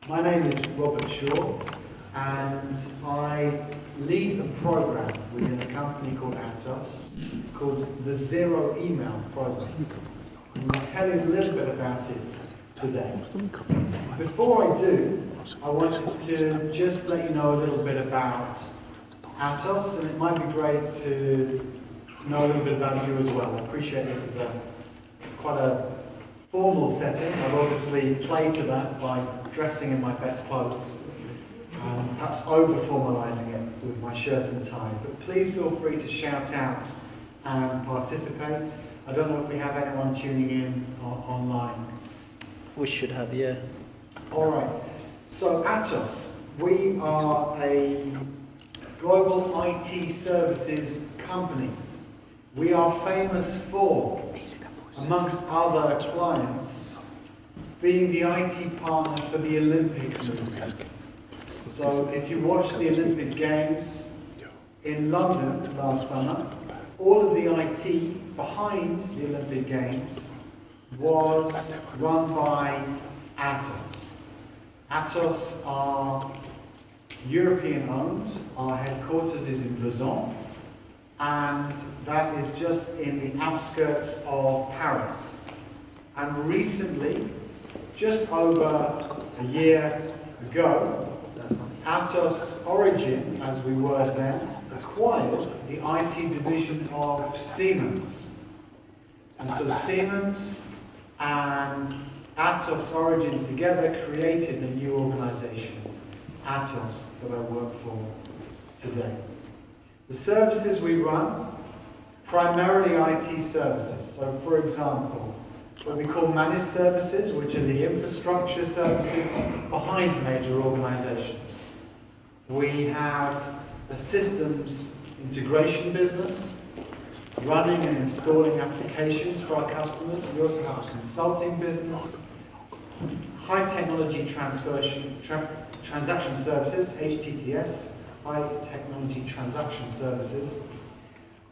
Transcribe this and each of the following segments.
My name is Robert Shaw, and I lead a program within a company called Atos called the Zero Email Program. And I'll tell you a little bit about it today. Before I do, I wanted to just let you know a little bit about Atos, and it might be great to know a little bit about you as well. I appreciate this is quite a formal setting. I've obviously played to that by dressing in my best clothes, perhaps over-formalising it with my shirt and tie. But please feel free to shout out and participate. I don't know if we have anyone tuning in online. We should have, yeah. All right. So Atos, we are a global IT services company. We are famous for, amongst other clients, being the IT partner for the Olympic movement. So if you watched the Olympic Games in London last summer, all of the IT behind the Olympic Games was run by Atos. Atos are European owned. Our headquarters is in Lausanne, and that is just in the outskirts of Paris. And recently, just over a year ago, Atos Origin, as we were then, acquired the IT division of Siemens. And so Siemens and Atos Origin together created the new organization, Atos, that I work for today. The services we run, primarily IT services. So for example, what we call managed services, which are the infrastructure services behind major organizations. We have a systems integration business, running and installing applications for our customers. We also have a consulting business, high technology transaction services, HTTS, high technology transaction services,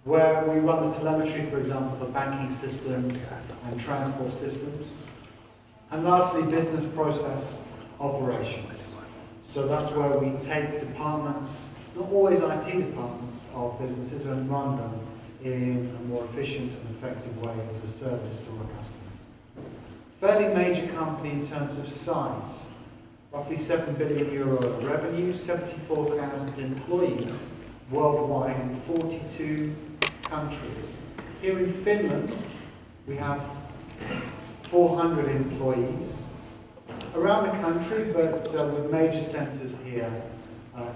where we run the telemetry, for example, for banking systems and transport systems. And lastly, business process operations. So that's where we take departments, not always IT departments of businesses, and run them in a more efficient and effective way as a service to our customers. Fairly major company in terms of size. Roughly €7 billion of revenue, 74,000 employees worldwide in 42 countries. Here in Finland, we have 400 employees around the country, but with major centres here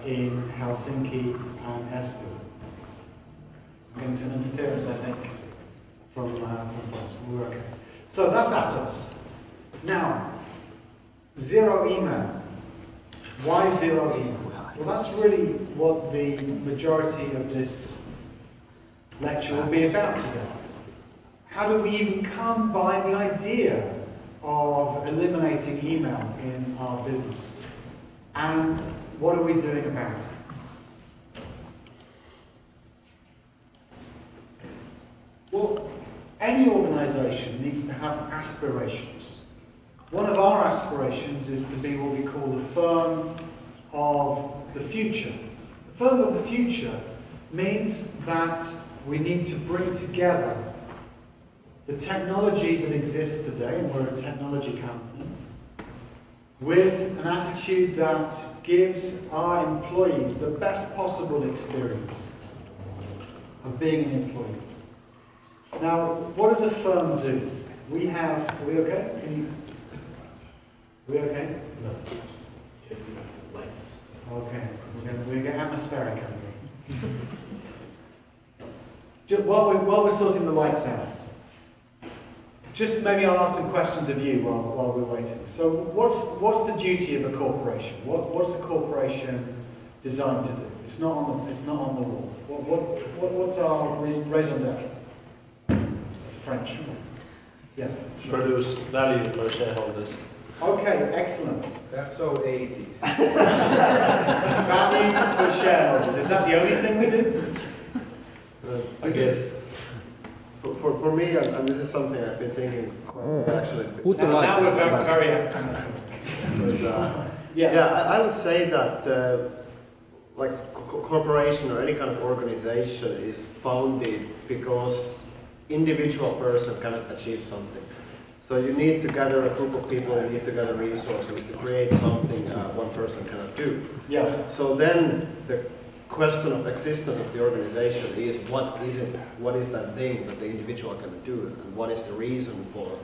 in Helsinki and Espoo. I'm getting some interference, I think, from France. We're okay. So that's Atos. Now, zero email. Why zero email? Well, that's really what the majority of this lecture will be about today. How do we even come by the idea of eliminating email in our business? And what are we doing about it? Well, any organization needs to have aspirations. One of our aspirations is to be what we call the firm of the future. The firm of the future means that we need to bring together the technology that exists today, and we're a technology company, with an attitude that gives our employees the best possible experience of being an employee. Now, what does a firm do? Are we okay? Are we okay? No. Okay, we're going to get atmospheric over here. While we're sorting the lights out, just maybe I'll ask some questions of you while we're waiting. So what's the duty of a corporation? What's a corporation designed to do? It's not on the wall. What's our raison d'etre? It's French. Yeah. Produce value for shareholders. Okay, excellent. That's so 80s. Value for shareholders. Is that the only thing we do? I guess. For me, and this is something I've been thinking actually. Now we're very atmospheric. Yeah, I would say that like corporation or any kind of organization is founded because individual person cannot achieve something. So you need to gather a group of people, you need to gather resources to create something one person cannot do. Yeah. So then the question of existence of the organization is what is it? What is that thing that the individual can do, and what is the reason for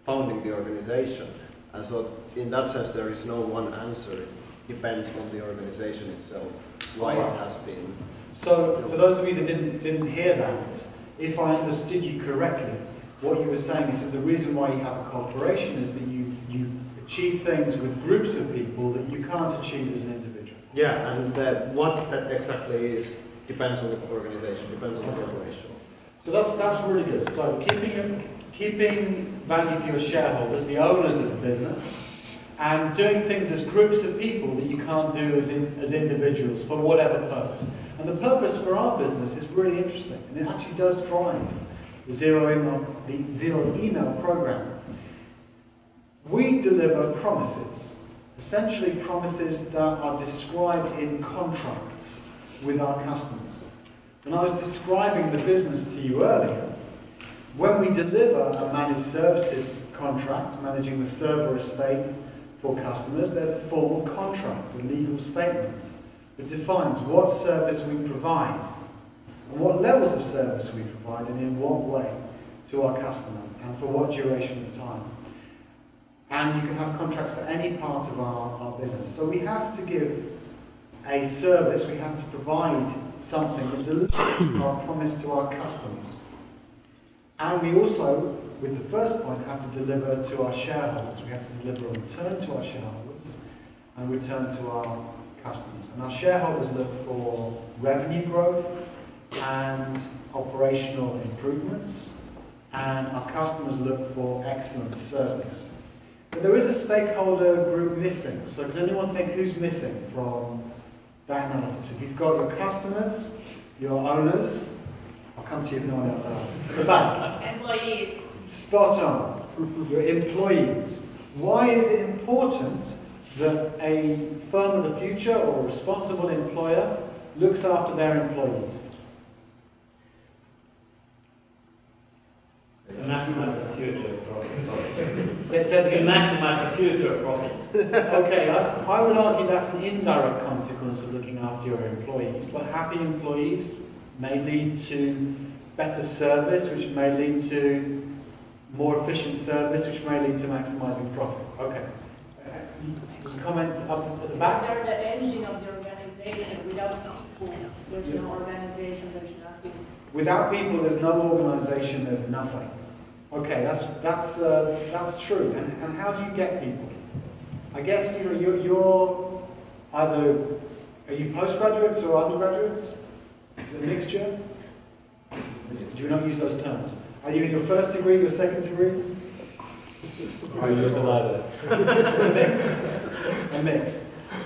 founding the organization? And so in that sense there is no one answer. It depends on the organization itself, why it has been. So for those of you that didn't hear that, if I understood you correctly, what you were saying is that the reason why you have a corporation is that you achieve things with groups of people that you can't achieve as an individual. Yeah, and what that exactly is depends on the organization, depends on the corporation. So that's really good. So keeping value for your shareholders, the owners of the business, and doing things as groups of people that you can't do as individuals for whatever purpose. And the purpose for our business is really interesting, and it actually does drive the zero email program. We deliver promises, essentially promises that are described in contracts with our customers. When I was describing the business to you earlier, when we deliver a managed services contract, managing the server estate for customers, there's a formal contract, a legal statement that defines what service we provide and what levels of service we provide and in what way to our customer and for what duration of time. And you can have contracts for any part of our business. So we have to give a service, we have to provide something that delivers our promise to our customers. And we also, with the first point, have to deliver to our shareholders. We have to deliver a return to our shareholders and a return to our customers. And our shareholders look for revenue growth and operational improvements, and our customers look for excellent service. But there is a stakeholder group missing. So can anyone think who's missing from that analysis? If you've got your customers, your owners, I'll come to you if no one else asks. At the back. Employees. Spot on. Your employees. Why is it important that a firm of the future or a responsible employer looks after their employees? To maximize the future profit. So it says To maximize the future profit. Okay, I would argue that's an indirect consequence of looking after your employees, but happy employees may lead to better service, which may lead to more efficient service, which may lead to maximizing profit. Okay. Comment up at the back? They're the engine of the organization. Without people, there's no organization, there's nothing. Without people, there's no organization, there's nothing. Okay, that's true. And how do you get people? I guess you're either, are you postgraduates or undergraduates? Is it a mixture? Do you not use those terms? Are you in your first degree, your second degree? I use them either. A mix.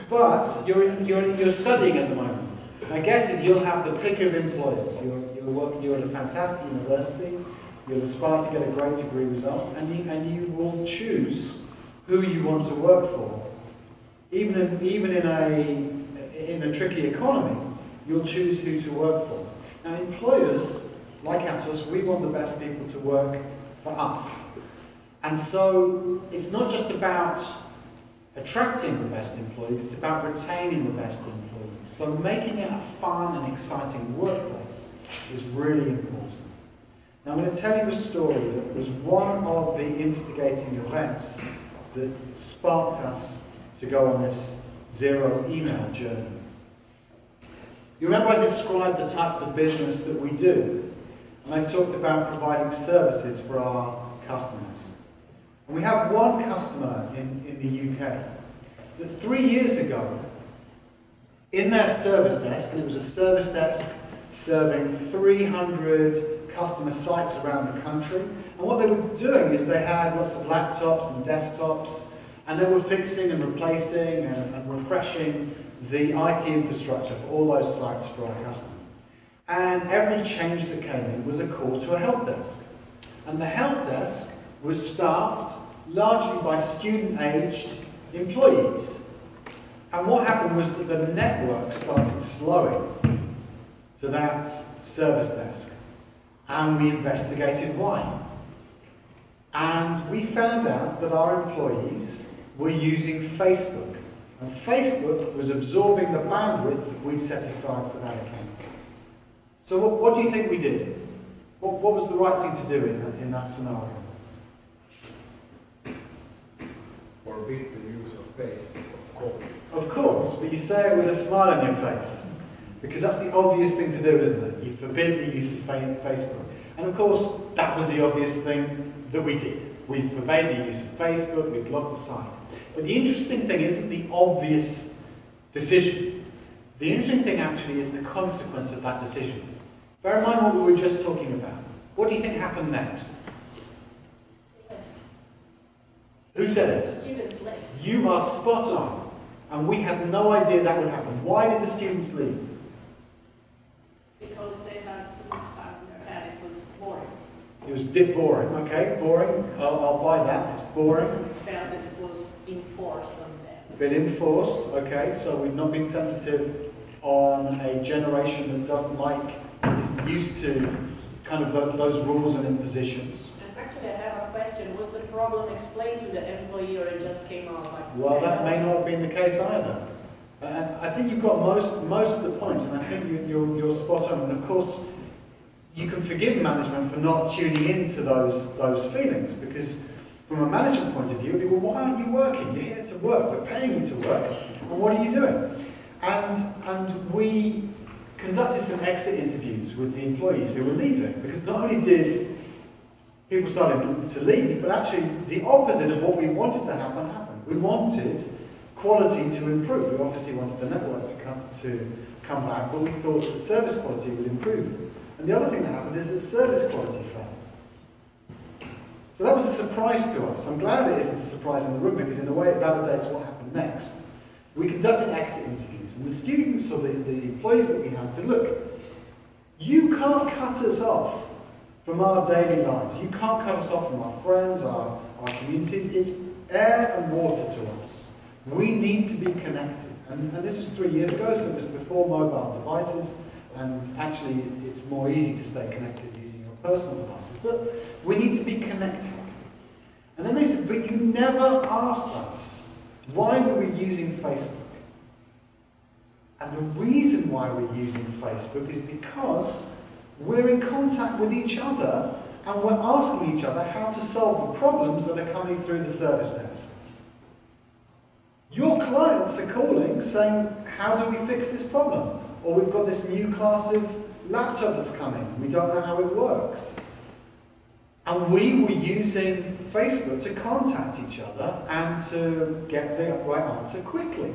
But you're studying at the moment. My guess is you'll have the pick of employers. You're at a fantastic university. You'll aspire to get a great degree result, and you will choose who you want to work for. Even in a tricky economy, you'll choose who to work for. Now, employers like Atos, we want the best people to work for us. And so it's not just about attracting the best employees, it's about retaining the best employees. So making it a fun and exciting workplace is really important. Now I'm going to tell you a story that was one of the instigating events that sparked us to go on this zero email journey. You remember I described the types of business that we do, and I talked about providing services for our customers. And we have one customer in the UK that 3 years ago, in their service desk, and it was a service desk serving 300 customer sites around the country, and what they were doing is they had lots of laptops and desktops, and they were fixing and replacing and refreshing the IT infrastructure for all those sites for our customer. And every change that came in was a call to a help desk. And the help desk was staffed largely by student-aged employees. And what happened was that the network started slowing to that service desk. And we investigated why. And we found out that our employees were using Facebook. And Facebook was absorbing the bandwidth that we'd set aside for that account. So what do you think we did? What was the right thing to do in that scenario? Forbid the use of Facebook, of course. Of course, but you say it with a smile on your face. Because that's the obvious thing to do, isn't it? You forbid the use of Facebook. And of course, that was the obvious thing that we did. We forbade the use of Facebook, we blocked the site. But the interesting thing isn't the obvious decision. The interesting thing actually is the consequence of that decision. Bear in mind what we were just talking about. What do you think happened next? Who said it? Students left. You are spot on. And we had no idea that would happen. Why did the students leave? Because they had too much time in their head. It was boring. It was a bit boring. Okay, boring. I'll buy that. It's boring. They felt that it was enforced on them. A bit enforced. Okay, so we've not been sensitive on a generation that doesn't like, is used to kind of those rules and impositions. And actually, I have a question. Was the problem explained to the employee, or it just came out like? Well, that may not have been the case either. And I think you've got most of the points, and I think you're spot on. And of course, you can forgive management for not tuning into those feelings, because from a management point of view, it'd be, well, why aren't you working? You're here to work. We're paying you to work, and what are you doing? And we conducted some exit interviews with the employees who were leaving, because not only did people started to leave, but actually the opposite of what we wanted to happen happened. We wanted quality to improve. We obviously wanted the network to come back, but we thought that service quality would improve. And the other thing that happened is that service quality fell. So that was a surprise to us. I'm glad it isn't a surprise in the room, because in a way it validates what happened next. We conducted exit interviews, and the students or the employees that we had said, look, you can't cut us off from our daily lives. You can't cut us off from our friends, our communities. It's air and water to us. We need to be connected. And this was 3 years ago, so it was before mobile devices, and actually it's more easy to stay connected using your personal devices. But we need to be connected. And then they said, but you never asked us, why were we using Facebook? And the reason why we're using Facebook is because we're in contact with each other, and we're asking each other how to solve the problems that are coming through the service desk. Your clients are calling saying, how do we fix this problem? Or we've got this new class of laptop that's coming, we don't know how it works. And we were using Facebook to contact each other and to get the right answer quickly.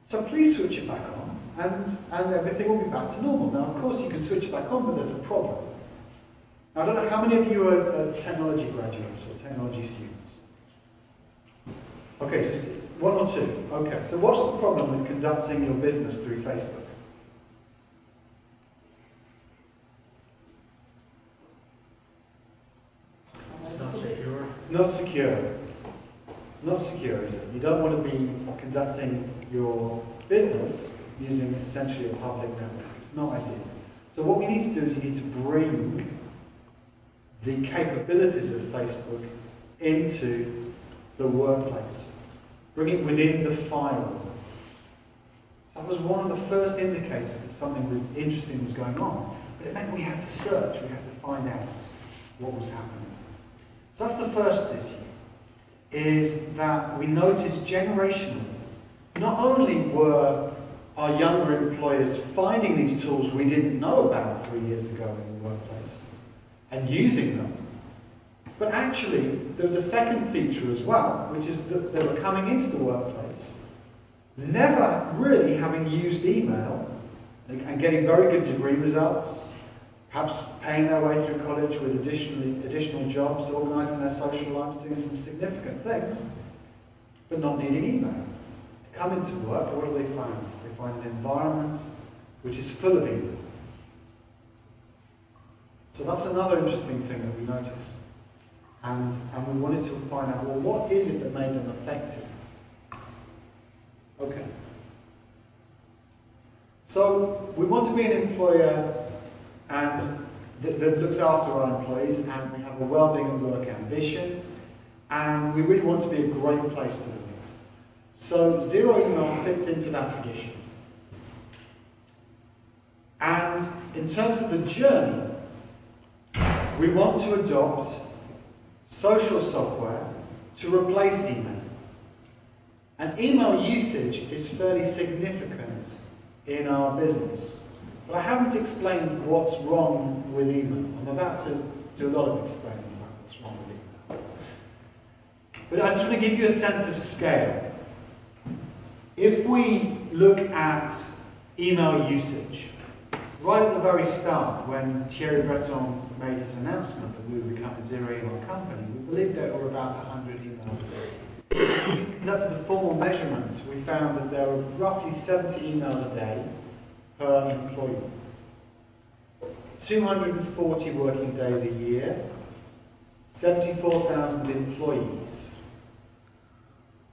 So please switch it back on, and everything will be back to normal. Now, of course, you can switch it back on, but there's a problem. Now, I don't know how many of you are technology graduates or technology students? Okay, just one or two. Okay, so what's the problem with conducting your business through Facebook? It's not secure. It's not secure. Not secure, is it? You don't want to be conducting your business using essentially a public network. It's not ideal. So what we need to do is you need to bring the capabilities of Facebook into the workplace. Bring it within the firewall. So that was one of the first indicators that something interesting was going on. But it meant we had to search, we had to find out what was happening. So that's the first issue, is that we noticed generationally, not only were our younger employers finding these tools we didn't know about 3 years ago in the workplace and using them, but actually there was a second feature as well, which is that they were coming into the workplace, never really having used email and getting very good degree results, perhaps paying their way through college with additional jobs, organising their social lives, doing some significant things, but not needing email. They come into work, what do they find? They find an environment which is full of email. So that's another interesting thing that we noticed. And we wanted to find out, well, what is it that made them effective? Okay. So we want to be an employer and that looks after our employees, and we have a well-being at work ambition, and we really want to be a great place to live. So zero email fits into that tradition. And in terms of the journey, we want to adopt social software to replace email. And email usage is fairly significant in our business. But I haven't explained what's wrong with email. I'm about to do a lot of explaining about what's wrong with email. But I just want to give you a sense of scale. If we look at email usage, right at the very start, when Thierry Breton made his announcement that we would become a zero-email company, we believed there were about 100 emails a day. When we conducted a formal measurement, we found that there were roughly 70 emails a day per employee. 240 working days a year, 74,000 employees.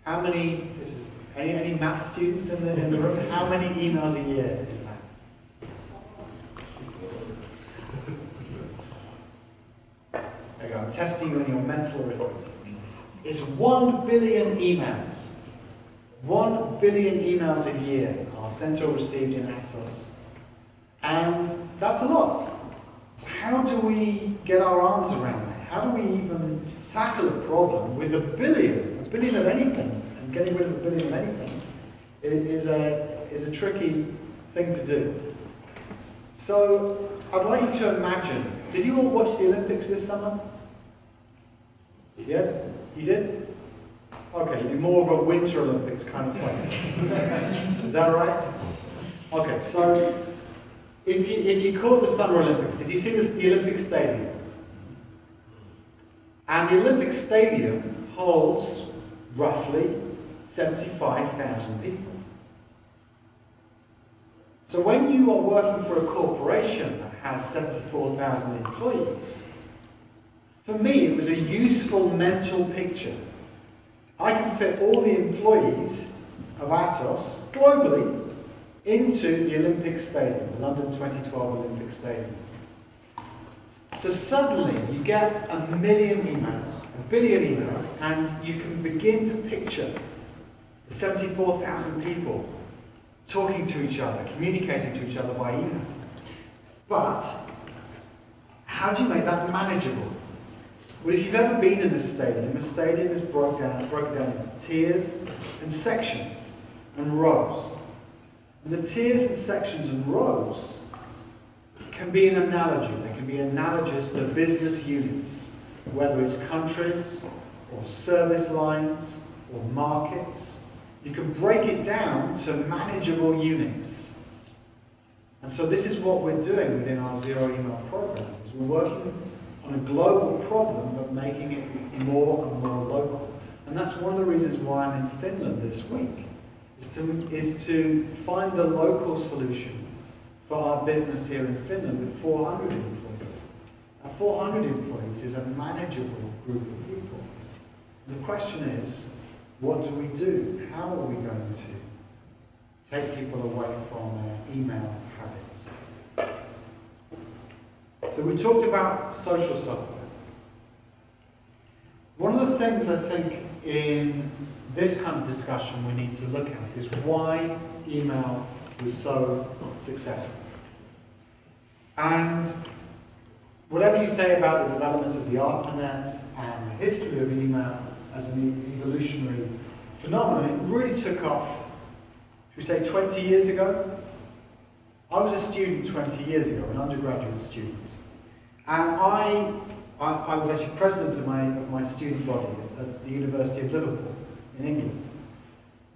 How many, any math students in the room, how many emails a year is that? There you go, I'm testing you on your mental arithmetic. It's 1 billion emails. 1 billion emails a year are sent or received in Atos. And that's a lot. So how do we get our arms around that? How do we even tackle a problem with a billion of anything, and getting rid of a billion of anything is a tricky thing to do. So I'd like you to imagine, did you all watch the Olympics this summer? Yeah? You did? Okay, you're more of a Winter Olympics kind of place. Is that right? Okay, so if you call it the Summer Olympics, did you see the Olympic Stadium? And the Olympic Stadium holds roughly 75,000 people. So when you are working for a corporation that has 74,000 employees, for me it was a useful mental picture. I can fit all the employees of Atos globally into the Olympic Stadium, the London 2012 Olympic Stadium. So suddenly you get a million emails, a billion emails, and you can begin to picture the 74,000 people talking to each other, communicating to each other by email. But how do you make that manageable? Well, if you've ever been in a stadium is broken down into tiers and sections and rows. And the tiers and sections and rows can be an analogy. They can be analogous to business units, whether it's countries or service lines or markets. You can break it down to manageable units. And so this is what we're doing within our zero email program. Is we're working on a global problem but making it more and more local. And that's one of the reasons why I'm in Finland this week, is to find the local solution for our business here in Finland with 400 employees. Now 400 employees is a manageable group of people. And the question is, what do we do? How are we going to take people away from their email habits? So we talked about social software. One of the things I think in this kind of discussion we need to look at is why email was so successful. And whatever you say about the development of the ARPANET and the history of email as an evolutionary phenomenon, it really took off, should we say 20 years ago? I was a student 20 years ago, an undergraduate student. And I was actually president of my student body at the University of Liverpool in England.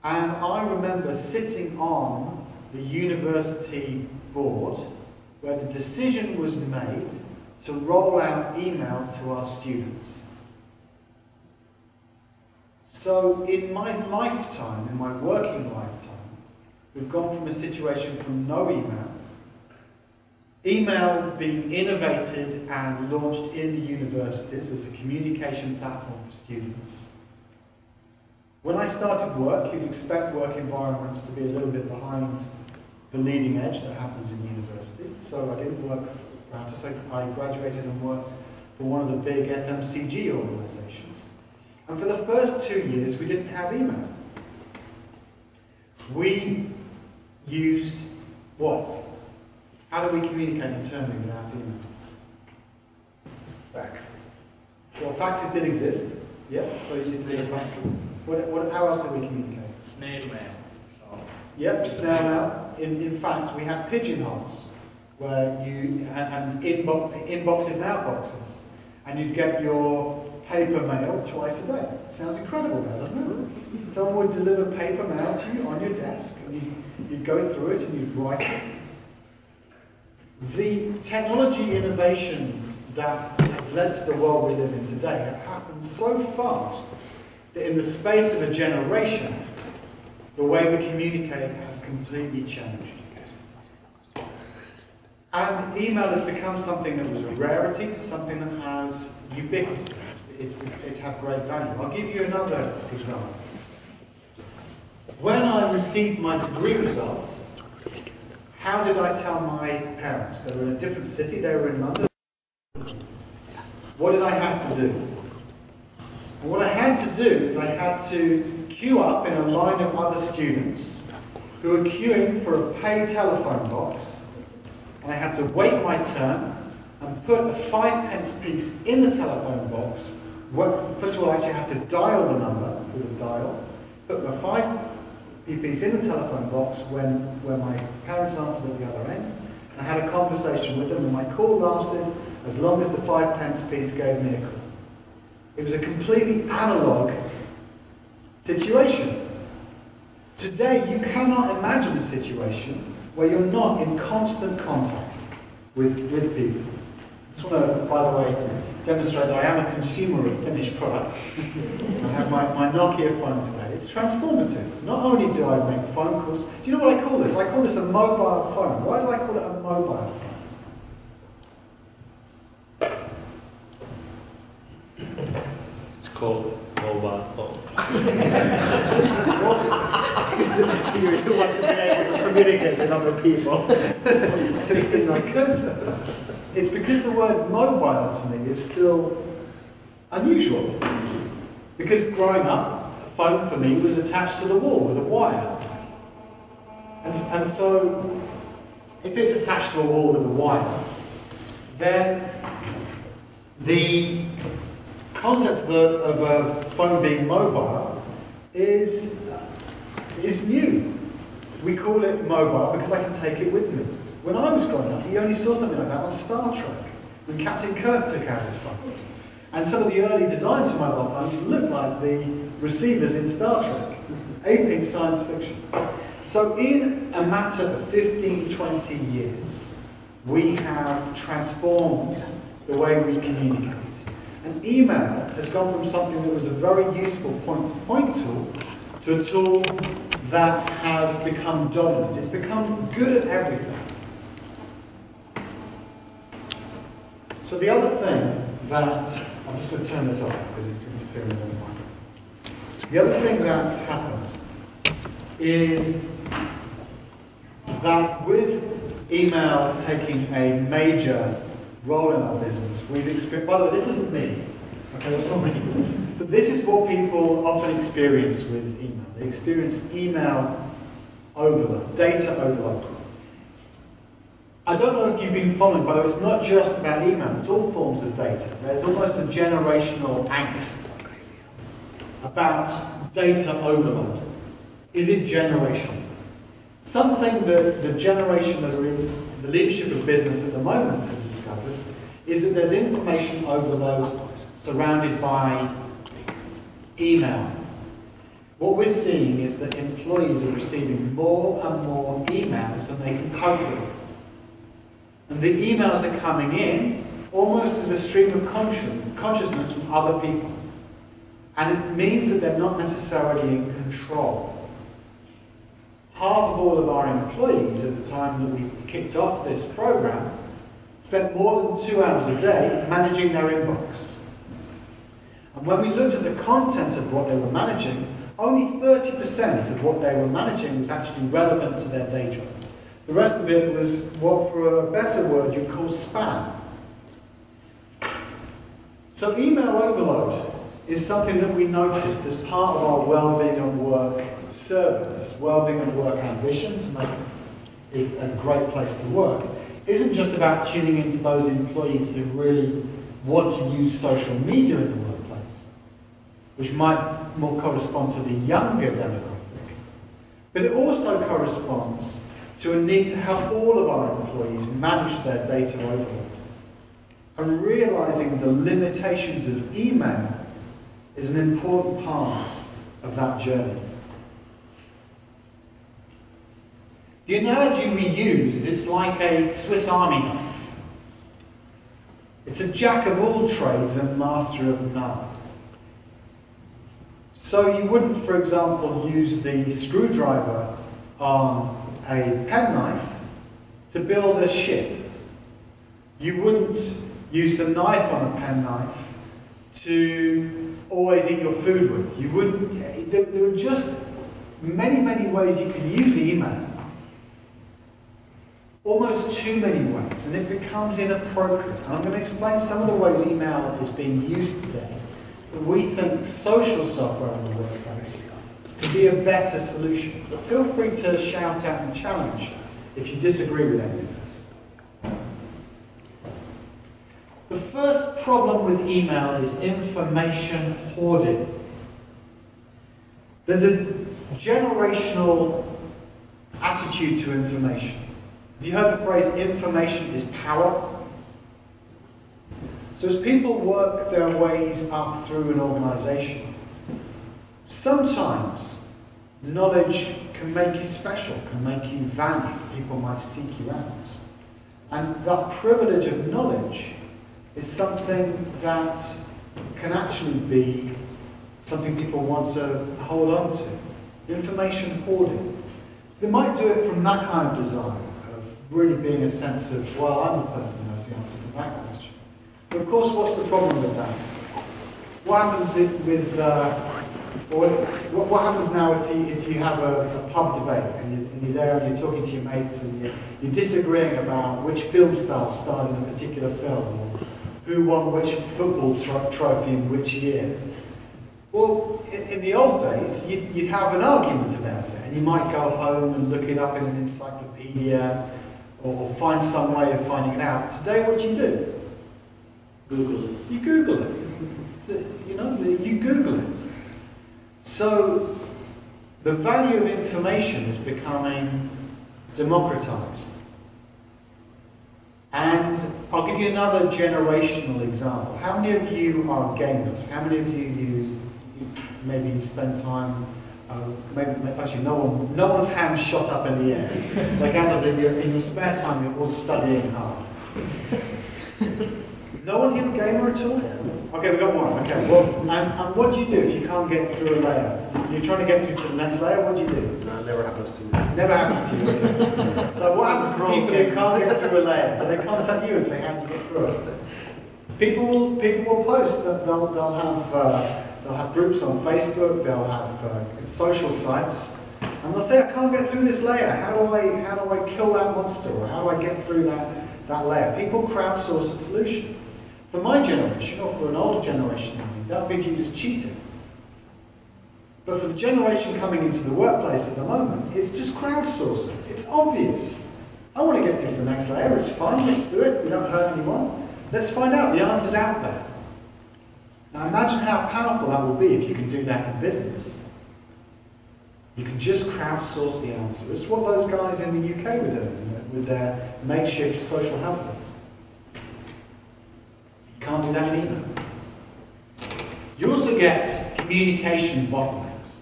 And I remember sitting on the university board where the decision was made to roll out email to our students. So in my lifetime, in my working lifetime, we've gone from a situation from no email being innovated and launched in the universities as a communication platform for students, When I started work, you'd expect work environments to be a little bit behind the leading edge that happens in university. So I didn't work for Atos. I graduated and worked for one of the big FMCG organizations. And for the first 2 years, we didn't have email. We used what? How do we communicate internally without email? Fax. Well, faxes did exist. Yeah, so it used to be the faxes. How else did we communicate? Snail mail. So Yep, snail mail. In fact, we had pigeonholes where and inboxes and outboxes. And you'd get your paper mail twice a day. Sounds incredible there, doesn't it? Someone would deliver paper mail to you on your desk, and you'd go through it and you'd write it. The technology innovations that have led to the world we live in today have happened so fast that in the space of a generation, the way we communicate has completely changed. And email has become something that was a rarity to something that has ubiquity. It's had great value. I'll give you another example. When I received my degree result, how did I tell my parents? They were in a different city, they were in London. What did I have to do? And what I had to do is I had to queue up in a line of other students who were queuing for a pay telephone box, and I had to wait my turn and put a 5p piece in the telephone box. First of all, I actually had to dial the number with a dial, put my 5p piece in the telephone box when my parents answered at the other end, and I had a conversation with them, and my call lasted as long as the 5p piece gave me a call. It was a completely analog situation. Today, you cannot imagine a situation where you're not in constant contact with people. I just want to, by the way, demonstrate that I am a consumer of finished products. I have my Nokia phone today. It's transformative. Not only do I make phone calls, do you know what I call this? I call this a mobile phone. Why do I call it a mobile phone? It's called mobile phone. You want to be able to communicate with other people. It's because the word mobile to me is still unusual. Because growing up, a phone for me was attached to the wall with a wire. And so, if it's attached to a wall with a wire, then the concept of a phone being mobile is new. We call it mobile because I can take it with me. When I was growing up, you only saw something like that on Star Trek, when Captain Kirk took out his phone. And some of the early designs for mobile phones looked like the receivers in Star Trek, aping science fiction. So in a matter of 15, 20 years, we have transformed the way we communicate. And email has gone from something that was a very useful point-to-point tool to a tool that has become dominant. It's become good at everything. So the other thing that, I'm just going to turn this off because it's interfering with the microphone. The other thing that's happened is that with email taking a major role in our business, we've experienced, by the way, this isn't me, okay, that's not me, but this is what people often experience with email. They experience email overload, data overload. I don't know if you've been following, but it's not just about email, it's all forms of data. There's almost a generational angst about data overload. Is it generational? Something that the generation that are in the leadership of business at the moment have discovered is that there's information overload surrounded by email. What we're seeing is that employees are receiving more and more emails than they can cope with. And the emails are coming in almost as a stream of consciousness from other people. And it means that they're not necessarily in control. Half of all of our employees at the time that we kicked off this program spent more than 2 hours a day managing their inbox. And when we looked at the content of what they were managing, only 30% of what they were managing was actually relevant to their day job. The rest of it was what, for a better word, you'd call spam. So email overload is something that we noticed as part of our wellbeing at work surveys, wellbeing at work ambition to make it a great place to work. Isn't just about tuning into those employees who really want to use social media in the workplace, which might more correspond to the younger demographic, but it also corresponds to a need to help all of our employees manage their data overload. And realizing the limitations of email is an important part of that journey. The analogy we use is it's like a Swiss Army knife. It's a jack of all trades and master of none. So you wouldn't, for example, use the screwdriver on a penknife to build a ship. You wouldn't use the knife on a penknife to always eat your food with. You wouldn't. There are just many, many ways you can use email. Almost too many ways, and it becomes inappropriate. And I'm going to explain some of the ways email is being used today. But we think social software in the workplace could be a better solution. But feel free to shout out and challenge if you disagree with any of this. The first problem with email is information hoarding. There's a generational attitude to information. Have you heard the phrase, information is power? So as people work their ways up through an organisation, sometimes knowledge can make you special, can make you valued. People might seek you out. And that privilege of knowledge is something that can actually be something people want to hold on to. Information hoarding. So they might do it from that kind of desire, of really being a sense of, well, I'm the person who knows the answer to that question. But of course, what's the problem with that? What happens with, what happens now if you have a pub debate and you're there and you're talking to your mates and you're disagreeing about which film star starred in a particular film, or who won which football trophy in which year? Well, in the old days, you'd have an argument about it, and you might go home and look it up in an encyclopedia, or find some way of finding it out. Today, what do? Google it. You Google it. You know, you Google it. So, the value of information is becoming democratized. And I'll give you another generational example. How many of you are gamers? How many of you maybe spend time, actually no one's hand shot up in the air. So I gather that in your spare time you're all studying hard. No one here a gamer at all? Okay, we've got one. Okay, well, and what do you do if you can't get through a layer? You're trying to get through to the next layer, what do you do? No, it never happens to me. Never happens to you. Okay. So what happens to people who can't get through a layer? Do they contact you and say, how do you get through it? People will post that they'll have groups on Facebook, they'll have social sites, and they'll say, I can't get through this layer. How do I kill that monster? Or how do I get through that layer? People crowdsource a solution. For my generation, or for an older generation, that would be viewed as cheating. But for the generation coming into the workplace at the moment, it's just crowdsourcing. It's obvious. I want to get through to the next layer. It's fine. Let's do it. We don't hurt anyone. Let's find out. The answer's out there. Now imagine how powerful that will be if you can do that in business. You can just crowdsource the answer. It's what those guys in the UK were doing with their makeshift social help desk. You can't do that in email. You also get communication bottlenecks.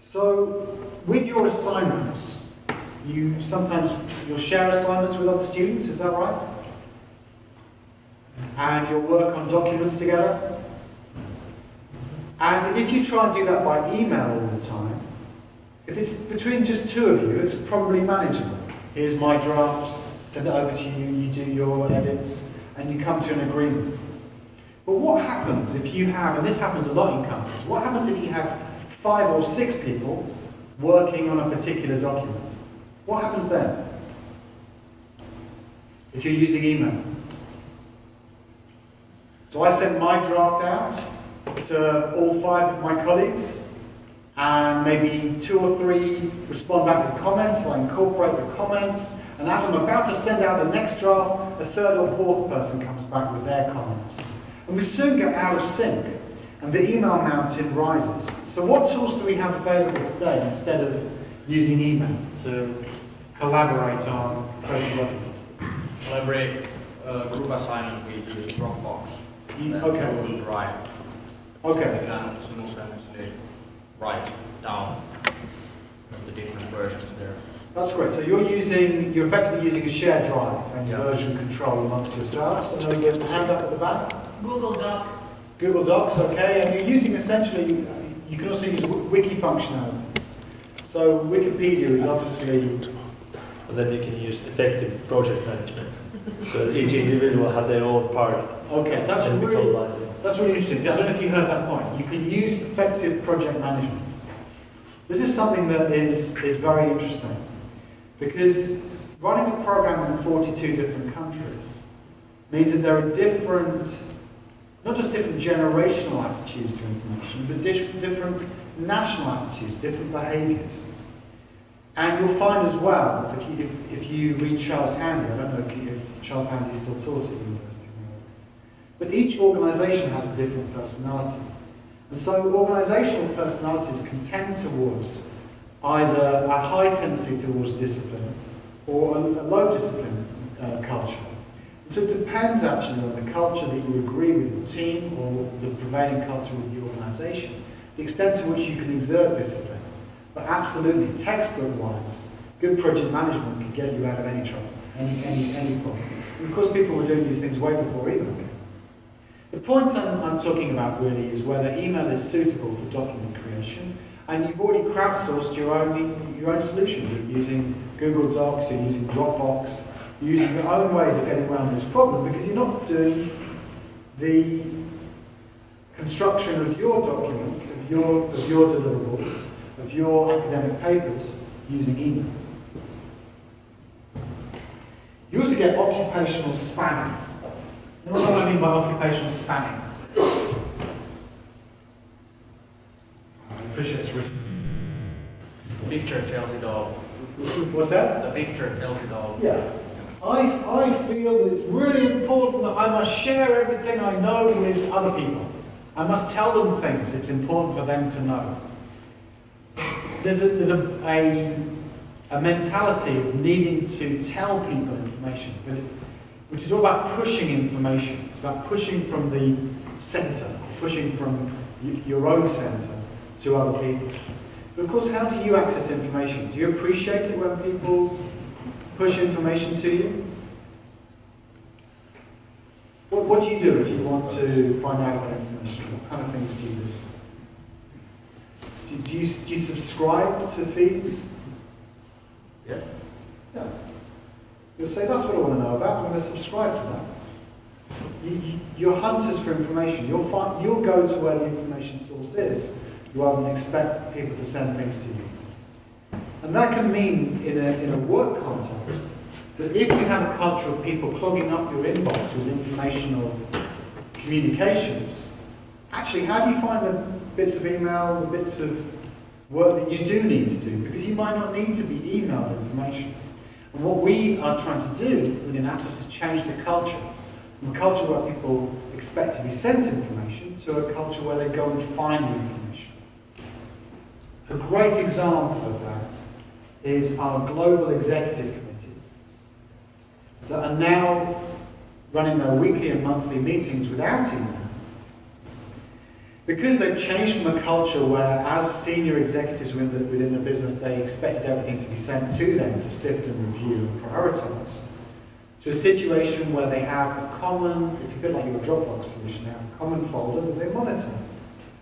So with your assignments, you'll share assignments with other students, is that right? And you'll work on documents together. And if you try and do that by email all the time, if it's between just two of you, it's probably manageable. Here's my draft, send it over to you, you do your edits, and you come to an agreement. But what happens if you have, and this happens a lot in companies, what happens if you have 5 or 6 people working on a particular document? What happens then? If you're using email. So I sent my draft out to all 5 of my colleagues, and maybe 2 or 3 respond back with comments. I incorporate the comments, and as I'm about to send out the next draft, a 3rd or 4th person comes back with their comments. And we soon get out of sync, and the email mountain rises. So what tools do we have available today instead of using email to collaborate on creating documents? Collaborate group assignment, we use Dropbox. Okay. Google Drive. Okay. We can simultaneously write down the different versions there. That's great. So you're effectively using a shared drive and version control amongst yourselves. And there's a hand up at the back. Google Docs. Google Docs, okay. And you're using essentially, you can also use wiki functionalities. So Wikipedia is obviously... And then you can use effective project management. So each individual have their own part. Okay, that's really interesting. I don't know if you heard that point. You can use effective project management. This is something that is very interesting, because running a program in 42 different countries means that there are different, not just different generational attitudes to information, but different national attitudes, different behaviours. And you'll find as well, if you read Charles Handy, I don't know if Charles Handy is still taught at universities nowadays, but each organisation has a different personality. And so organisational personalities can tend towards either a high tendency towards discipline or a low discipline culture. And so it depends actually on the culture that you agree with your team or the prevailing culture with the organisation, the extent to which you can exert discipline. But absolutely, textbook-wise, good project management can get you out of any trouble, any problem. And of course, people were doing these things way before email came. The point I'm talking about really is whether email is suitable for document creation, and you've already crowdsourced your own solutions. You're using Google Docs, you're using Dropbox, you're using your own ways of getting around this problem, because you're not doing the construction of your documents, of your deliverables, of your academic papers using email. You also get occupational spanning. You know what I mean by occupational spanning? I appreciate it's written. The picture tells it all. What's that? The picture tells it all. Yeah. I feel that it's really important that I must share everything I know with other people. I must tell them things it's important for them to know. There's a mentality of needing to tell people information, which is all about pushing information. It's about pushing from the centre, pushing from your own centre to other people. But of course, how do you access information? Do you appreciate it when people push information to you? What do you do if you want to find out about information? What kind of things do you do? Do you subscribe to feeds? Yeah. Yeah. You'll say, that's what I want to know about, I'm going to subscribe to that. You're hunters for information. You'll go to where the information source is, rather than expect people to send things to you. And that can mean, in a work context, that if you have a culture of people clogging up your inbox with informational communications, actually, how do you find the bits of email, the bits of work that you do need to do? Because you might not need to be emailed information. And what we are trying to do within Atos is change the culture. From a culture where people expect to be sent information to a culture where they go and find the information. A great example of that is our Global Executive Committee that are now running their weekly and monthly meetings without email. Because they've changed from a culture where, as senior executives within the business, they expected everything to be sent to them to sift and review and prioritise, to a situation where they have a common, it's a bit like your Dropbox solution, they have a common folder that they monitor.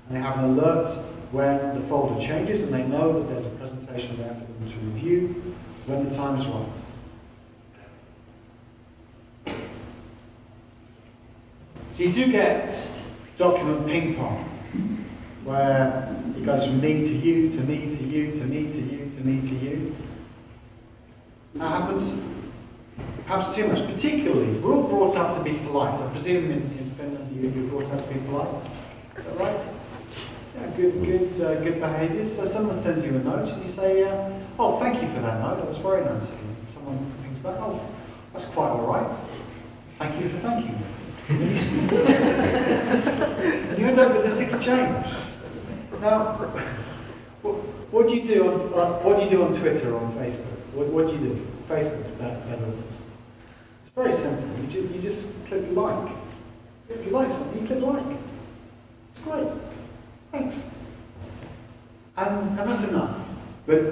And they have an alert when the folder changes, and they know that there's a presentation there for them to review when the time's right. So you do get document ping pong, where it goes from me to you, to me to you, to me to you, to me to you. That happens perhaps too much. Particularly, we're all brought up to be polite. I presume in Finland you're brought up to be polite. Is that right? Yeah, good behaviours. So someone sends you a note and you say, oh, thank you for that note, that was very nice of you. And someone thinks back, oh, that's quite all right. Thank you for thanking me. And you end up with this exchange. Now, what do you do on Twitter or on Facebook? What do you do? Facebook's better than this. It's very simple. You just click like. If you like something, you click like. It's great. Thanks. And that's enough. But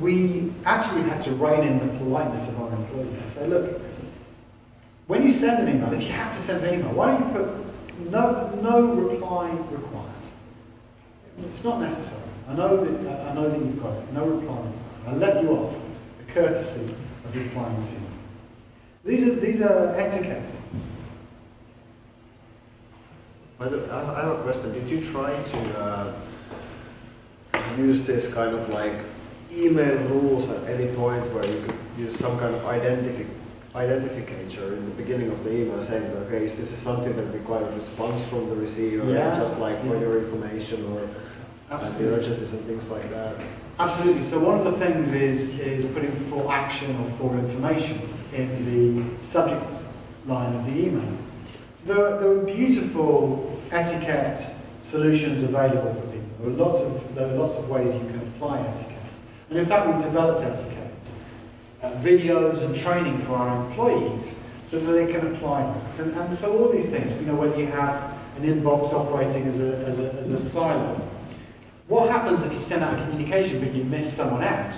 we actually had to rein in the politeness of our employees to say, look, when you send an email, if you have to send an email, why don't you put no reply required? It's not necessary. I know that you've got it. No reply required. I'll let you off the courtesy of replying to me. So these are etiquette things. I have a question. Did you try to use this kind of like email rules at any point where you could use some kind of identificator in the beginning of the email saying, okay, is this something that requires a response from the receiver, just like for your information or the urgencies and things like that? Absolutely. So one of the things is putting for action or for information in the subject line of the email. So there are beautiful etiquette solutions available for people. There are lots of ways you can apply etiquette. And in fact, we've developed etiquette, videos and training for our employees so that they can apply that. And so all these things, whether you have an inbox operating as a silo. What happens if you send out a communication but you miss someone out?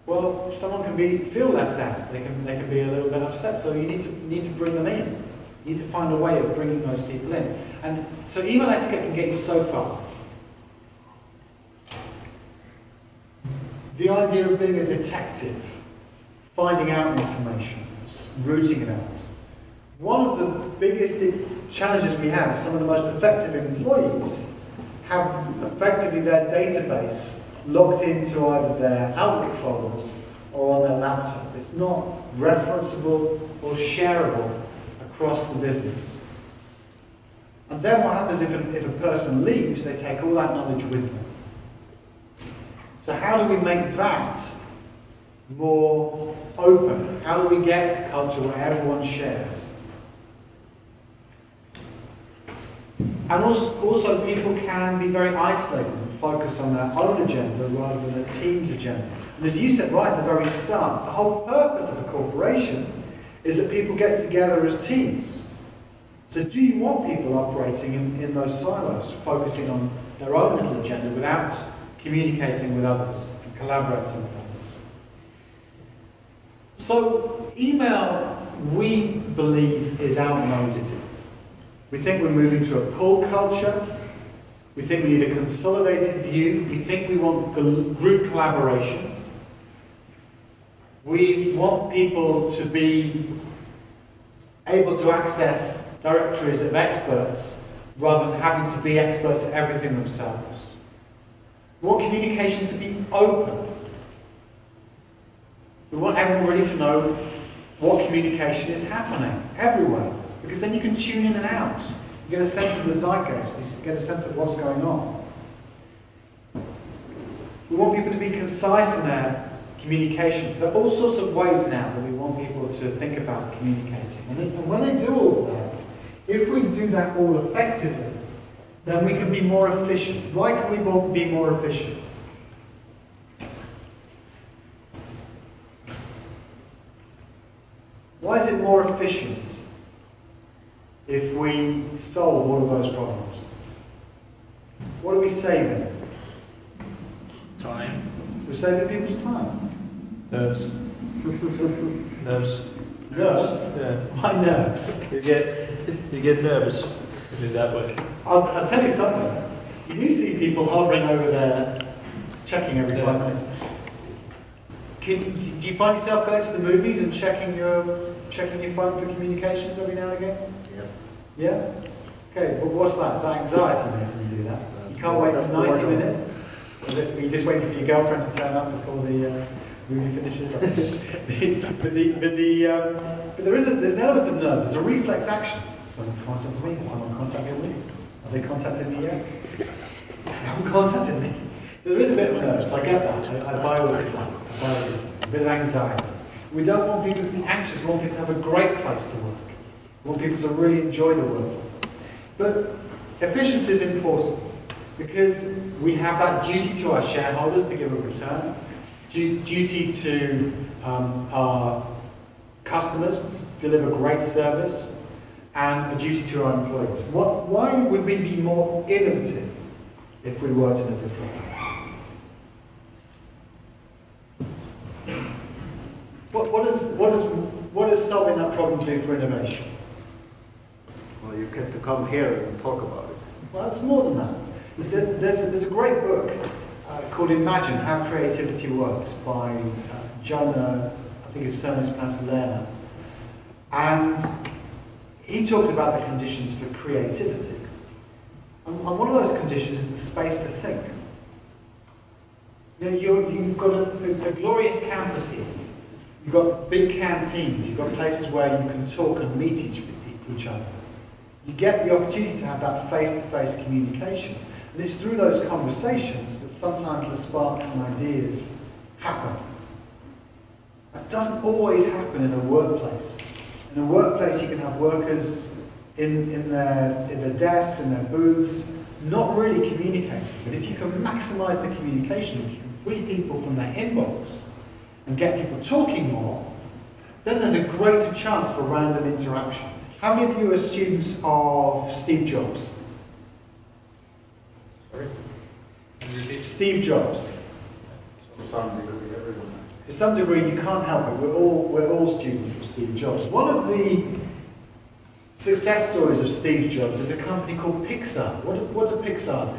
Well, someone can feel left out. They can be a little bit upset. So you need to bring them in. You need to find a way of bringing those people in. And so email etiquette can get you so far. The idea of being a detective, finding out information, rooting it out. One of the biggest challenges we have is some of the most effective employees have effectively their database logged into either their Outlook folders or on their laptop. It's not referenceable or shareable across the business. And then what happens if a person leaves, they take all that knowledge with them. So how do we make that more open? How do we get a culture where everyone shares? And also people can be very isolated and focus on their own agenda rather than a team's agenda. And as you said right at the very start, the whole purpose of a corporation is that people get together as teams. So do you want people operating in those silos, focusing on their own little agenda without communicating with others and collaborating with others? So email, we believe, is outmoded. We think we're moving to a pull culture. We think we need a consolidated view. We think we want group collaboration. We want people to be able to access directories of experts rather than having to be experts at everything themselves. We want communication to be open. We want everyone really to know what communication is happening everywhere, because then you can tune in and out. You get a sense of the zeitgeist, you get a sense of what's going on. We want people to be concise in their communication. So all sorts of ways now that we want people to think about communicating. And when they do all of that, if we do that all effectively, then we can be more efficient. Why can we be more efficient? Why is it more efficient if we solve all of those problems? What are we saving? Time. We're saving people's time. Nerves. Nerves. Nerves? Yeah. Why nerves? You get nervous when you do that way. I'll tell you something. You do see people hovering over there, checking every 5 minutes. Do you find yourself going to the movies and checking your phone for communications every now and again? Yeah. Yeah? Okay, but what's that? Is that anxiety when you do that? You can't wait for 90 minutes? Are you just waiting for your girlfriend to turn up before the movie finishes? But there's an element of nerves. There's a reflex action. Someone contacted me. Has someone contacted me? Have they contacted me yet? They haven't contacted me. So there is a bit of nerves. I get that. I buy all this up. A bit of anxiety. We don't want people to be anxious. We want people to have a great place to work. We want people to really enjoy the workplace. But efficiency is important because we have that duty to our shareholders to give a return, duty to our customers to deliver great service, and a duty to our employees. Why would we be more innovative if we worked in a different way? What does solving that problem do for innovation? Well, you get to come here and talk about it. Well, it's more than that. There's a great book called Imagine How Creativity Works by John, I think his surname is pronounced Lerner. And he talks about the conditions for creativity. And one of those conditions is the space to think. You know, you've got a glorious campus here. You've got big canteens. You've got places where you can talk and meet each other. You get the opportunity to have that face-to-face communication. And it's through those conversations that sometimes the sparks and ideas happen. That doesn't always happen in a workplace. In a workplace, you can have workers in their desks, in their booths, not really communicating. But if you can maximize the communication, if you can free people from their inbox and get people talking more, then there's a greater chance for random interaction. How many of you are students of Steve Jobs? Sorry? Steve Jobs. To some degree, everyone. To some degree, you can't help it. We're all students of Steve Jobs. One of the success stories of Steve Jobs is a company called Pixar. What do Pixar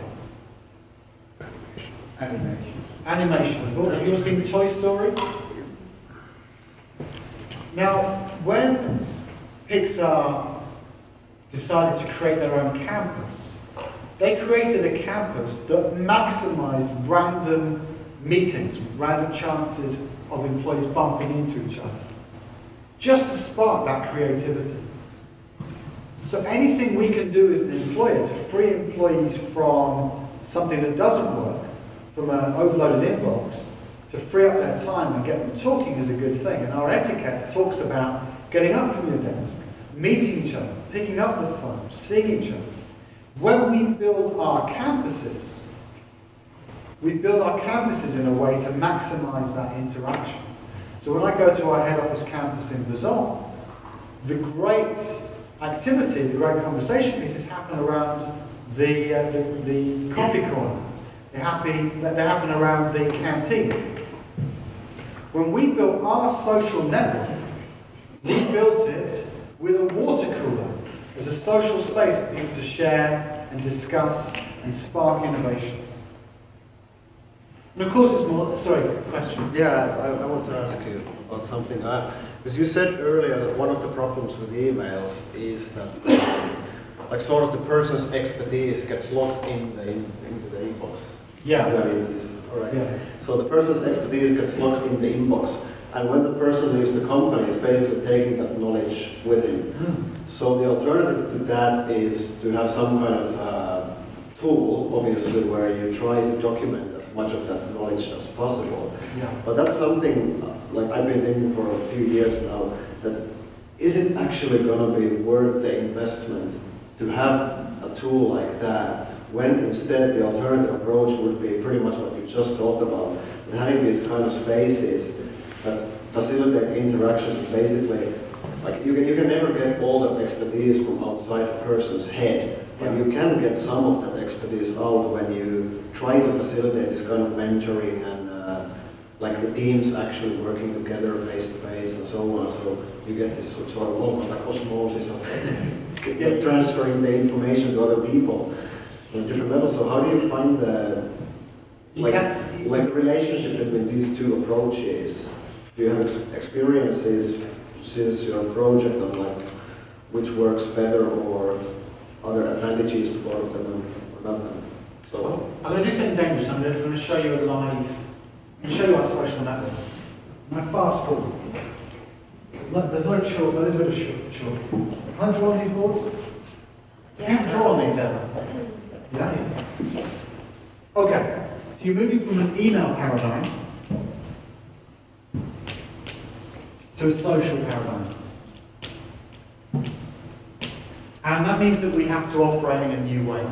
do? Animation. Animation. Have you all seen Toy Story? Now, when Pixar decided to create their own campus, they created a campus that maximized random meetings, random chances of employees bumping into each other, just to spark that creativity. So anything we can do as an employer to free employees from something that doesn't work, from an overloaded inbox, to free up their time and get them talking is a good thing. And our etiquette talks about getting up from your desk, meeting each other, picking up the phone, seeing each other. When we build our campuses, we build our campuses in a way to maximize that interaction. So when I go to our head office campus in Besançon, the great activity, the great conversation pieces happen around the coffee corner. They happen around the canteen. When we built our social network, we built it with a water cooler as a social space for people to share and discuss and spark innovation. And of course, it's more. Sorry, question. Yeah, I want to ask you about something. Because you said earlier that one of the problems with emails is that, like, sort of the person's expertise gets locked into the inbox. Yeah. All right. Yeah. So the person's expertise gets locked in the inbox, and when the person leaves the company, is basically taking that knowledge with him. So the alternative to that is to have some kind of tool, obviously, where you try to document as much of that knowledge as possible. Yeah. But that's something, like, I've been thinking for a few years now, that is it actually going to be worth the investment to have a tool like that, when instead the alternative approach would be pretty much what you just talked about, having these kind of spaces that facilitate interactions and basically, like, you can never get all that expertise from outside a person's head, but you can get some of that expertise out when you try to facilitate this kind of mentoring and like the teams actually working together face to face and so on. So you get this sort of almost like osmosis of transferring the information to other people on different levels. So how do you find the the relationship between these two approaches? Do you have experiences since your project on, like, which works better, or other advantages towards them or nothing. So I'm going to do something dangerous. I'm going to show you a live. I'm going to show you our social network. I'm going to fast forward. There's no chalk, but there's a bit of chalk. Can I draw on these boards? Have you drawn these ever? Yeah? Okay. So you're moving from an email paradigm to a social paradigm. And that means that we have to operate in a new way.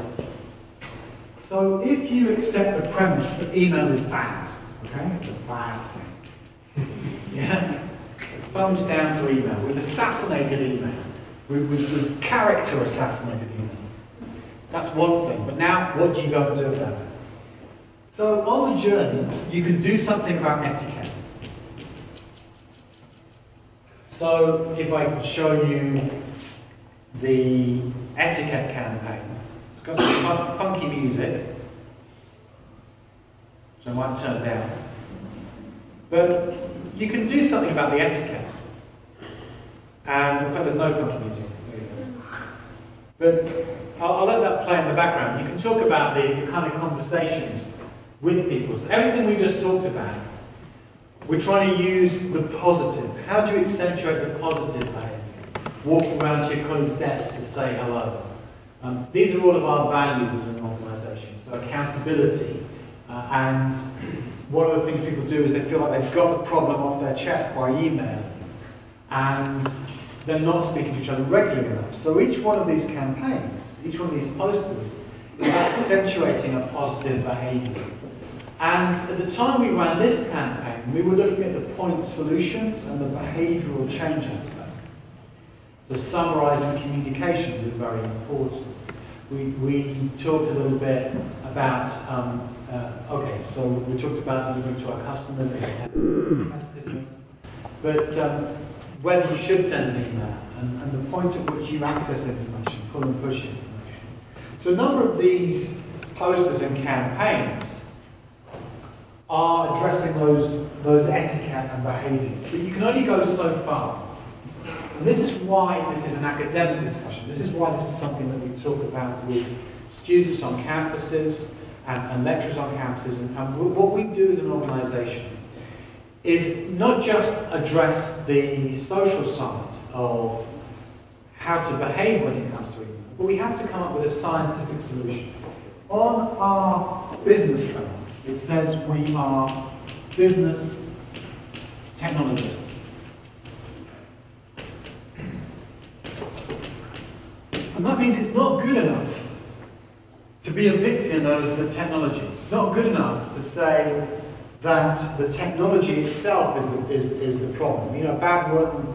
So if you accept the premise that email is bad, okay, it's a bad thing. Yeah? Thumbs down to email. We've assassinated email. We've character assassinated email. That's one thing. But now, what do you go and do about it? So on the journey, you can do something about etiquette. So if I could show you the etiquette campaign, it's got some funky music, so I might turn it down. But you can do something about the etiquette. And in fact, there's no funky music. But I'll let that play in the background. You can talk about the kind of conversations with people. So everything we just talked about, we're trying to use the positive. How do you accentuate the positive behavior? Walking around to your colleague's desk to say hello. These are all of our values as an organisation. So accountability. And one of the things people do is they feel like they've got the problem off their chest by email. And they're not speaking to each other regularly enough. So each one of these campaigns, each one of these posters, is about accentuating a positive behaviour. And at the time we ran this campaign, we were looking at the point solutions and the behavioural change aspect. So summarising communications is very important. We talked a little bit about, okay, so we talked about delivering to our customers and competitiveness, but whether you should send an email and the point at which you access information, pull and push information. So a number of these posters and campaigns are addressing those etiquette and behaviours, but you can only go so far. And this is why this is an academic discussion. This is why this is something that we talk about with students on campuses and lecturers on campuses. And what we do as an organisation is not just address the social side of how to behave when it comes to email, but we have to come up with a scientific solution. On our business cards, it says we are business technologists. And that means it's not good enough to be a victim of the technology. It's not good enough to say that the technology itself is the problem. You know, a bad workman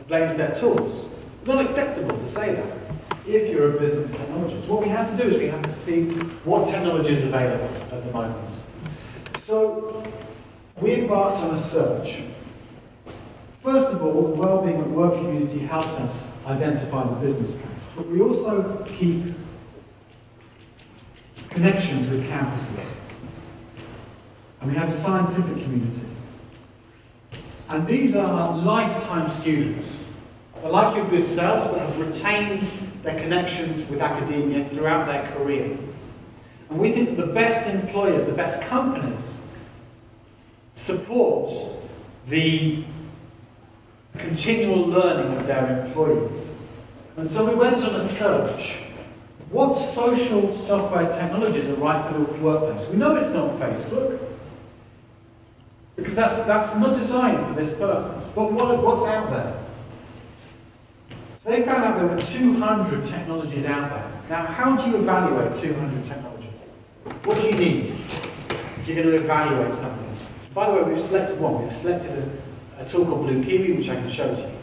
blames their tools. It's not acceptable to say that if you're a business technologist. What we have to do is we have to see what technology is available at the moment. So we embarked on a search. First of all, the Wellbeing at Work community helped us identify the business case, but we also keep connections with campuses. And we have a scientific community. And these are lifetime students. They're like your good selves, but have retained their connections with academia throughout their career. And we think that the best employers, the best companies, support the continual learning of their employees. And so we went on a search. What social software technologies are right for the workplace? We know it's not Facebook, because that's not designed for this purpose. But what's out there? So they found out there were 200 technologies out there. Now, how do you evaluate 200 technologies? What do you need if you're going to evaluate something? By the way, we've selected one. We've selected a tool called Blue Kiwi, which I can show to you.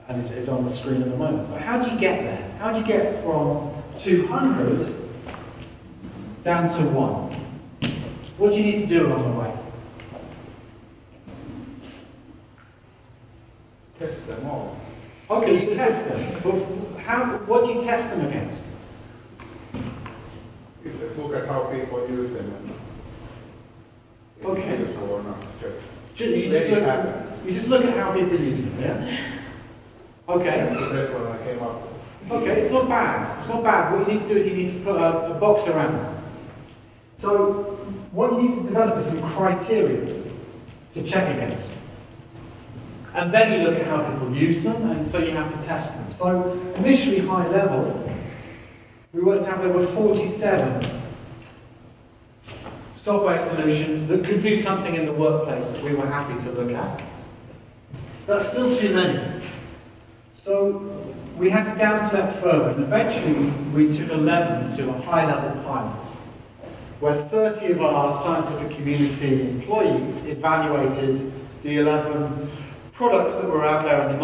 And it's on the screen at the moment. But how do you get there? How do you get from 200 down to 1? What do you need to do along the way? Test them all. Okay, you test them. But what do you test them against? You just look at how people use them and if Okay. it's useful or not. You just look at how people use them, yeah? Okay. That's the best one I came up with. Okay, it's not bad. It's not bad. What you need to do is you need to put a box around that. So what you need to develop is some criteria to check against. And then you look at how people use them, and so you have to test them. So initially high level, we worked out there were 47 software solutions that could do something in the workplace that we were happy to look at. That's still too many. So we had to down-select further, and eventually we took 11 to a high-level pilot, where 30 of our scientific community employees evaluated the 11 products that were out there in the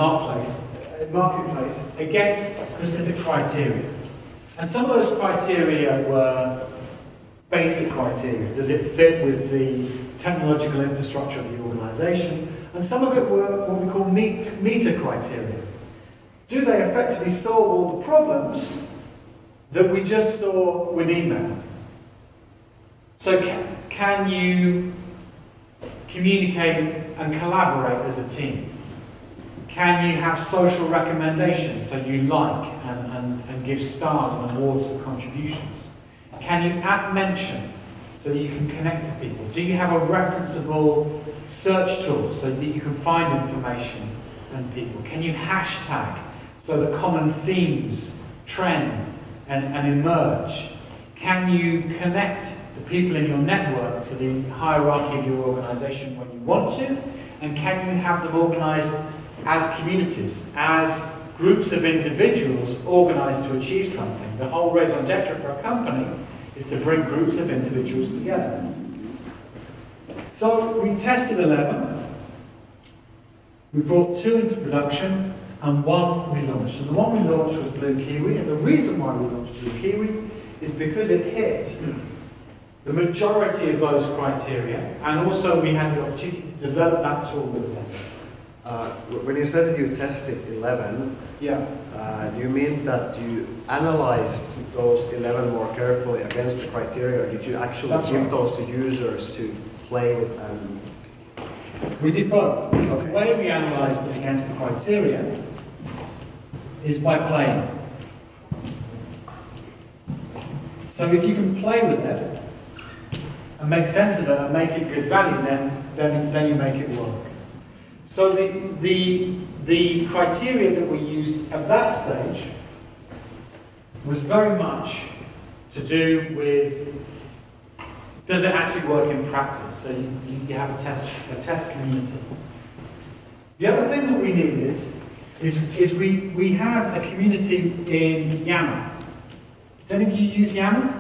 marketplace against specific criteria. And some of those criteria were basic criteria. Does it fit with the technological infrastructure of the organization? And some of it were what we call meter criteria. Do they effectively solve all the problems that we just saw with email? So can you communicate and collaborate as a team? Can you have social recommendations, so you like and give stars and awards for contributions? Can you add mention, so that you can connect to people? Do you have a referenceable search tool, so that you can find information and people? Can you hashtag, so that common themes trend and emerge? Can you connect the people in your network to the hierarchy of your organization when you want to? And can you have them organized as communities, as groups of individuals organized to achieve something? The whole raison d'etre for a company is to bring groups of individuals together. So we tested 11, we brought 2 into production, and 1 we launched. And the one we launched was Blue Kiwi, and the reason why we launched Blue Kiwi is because it hit the majority of those criteria, and also we had the opportunity to develop that tool with them. When you said that you tested 11, Yeah. do you mean that you analyzed those 11 more carefully against the criteria, or did you actually give those to users to play with? We did both. Because the way we analysed it against the criteria is by playing. So if you can play with it and make sense of it and make it good value, then you make it work. So the criteria that we used at that stage was very much to do with, does it actually work in practice? So you have a test community. The other thing that we needed is we had a community in Yammer. Do any of you use Yammer?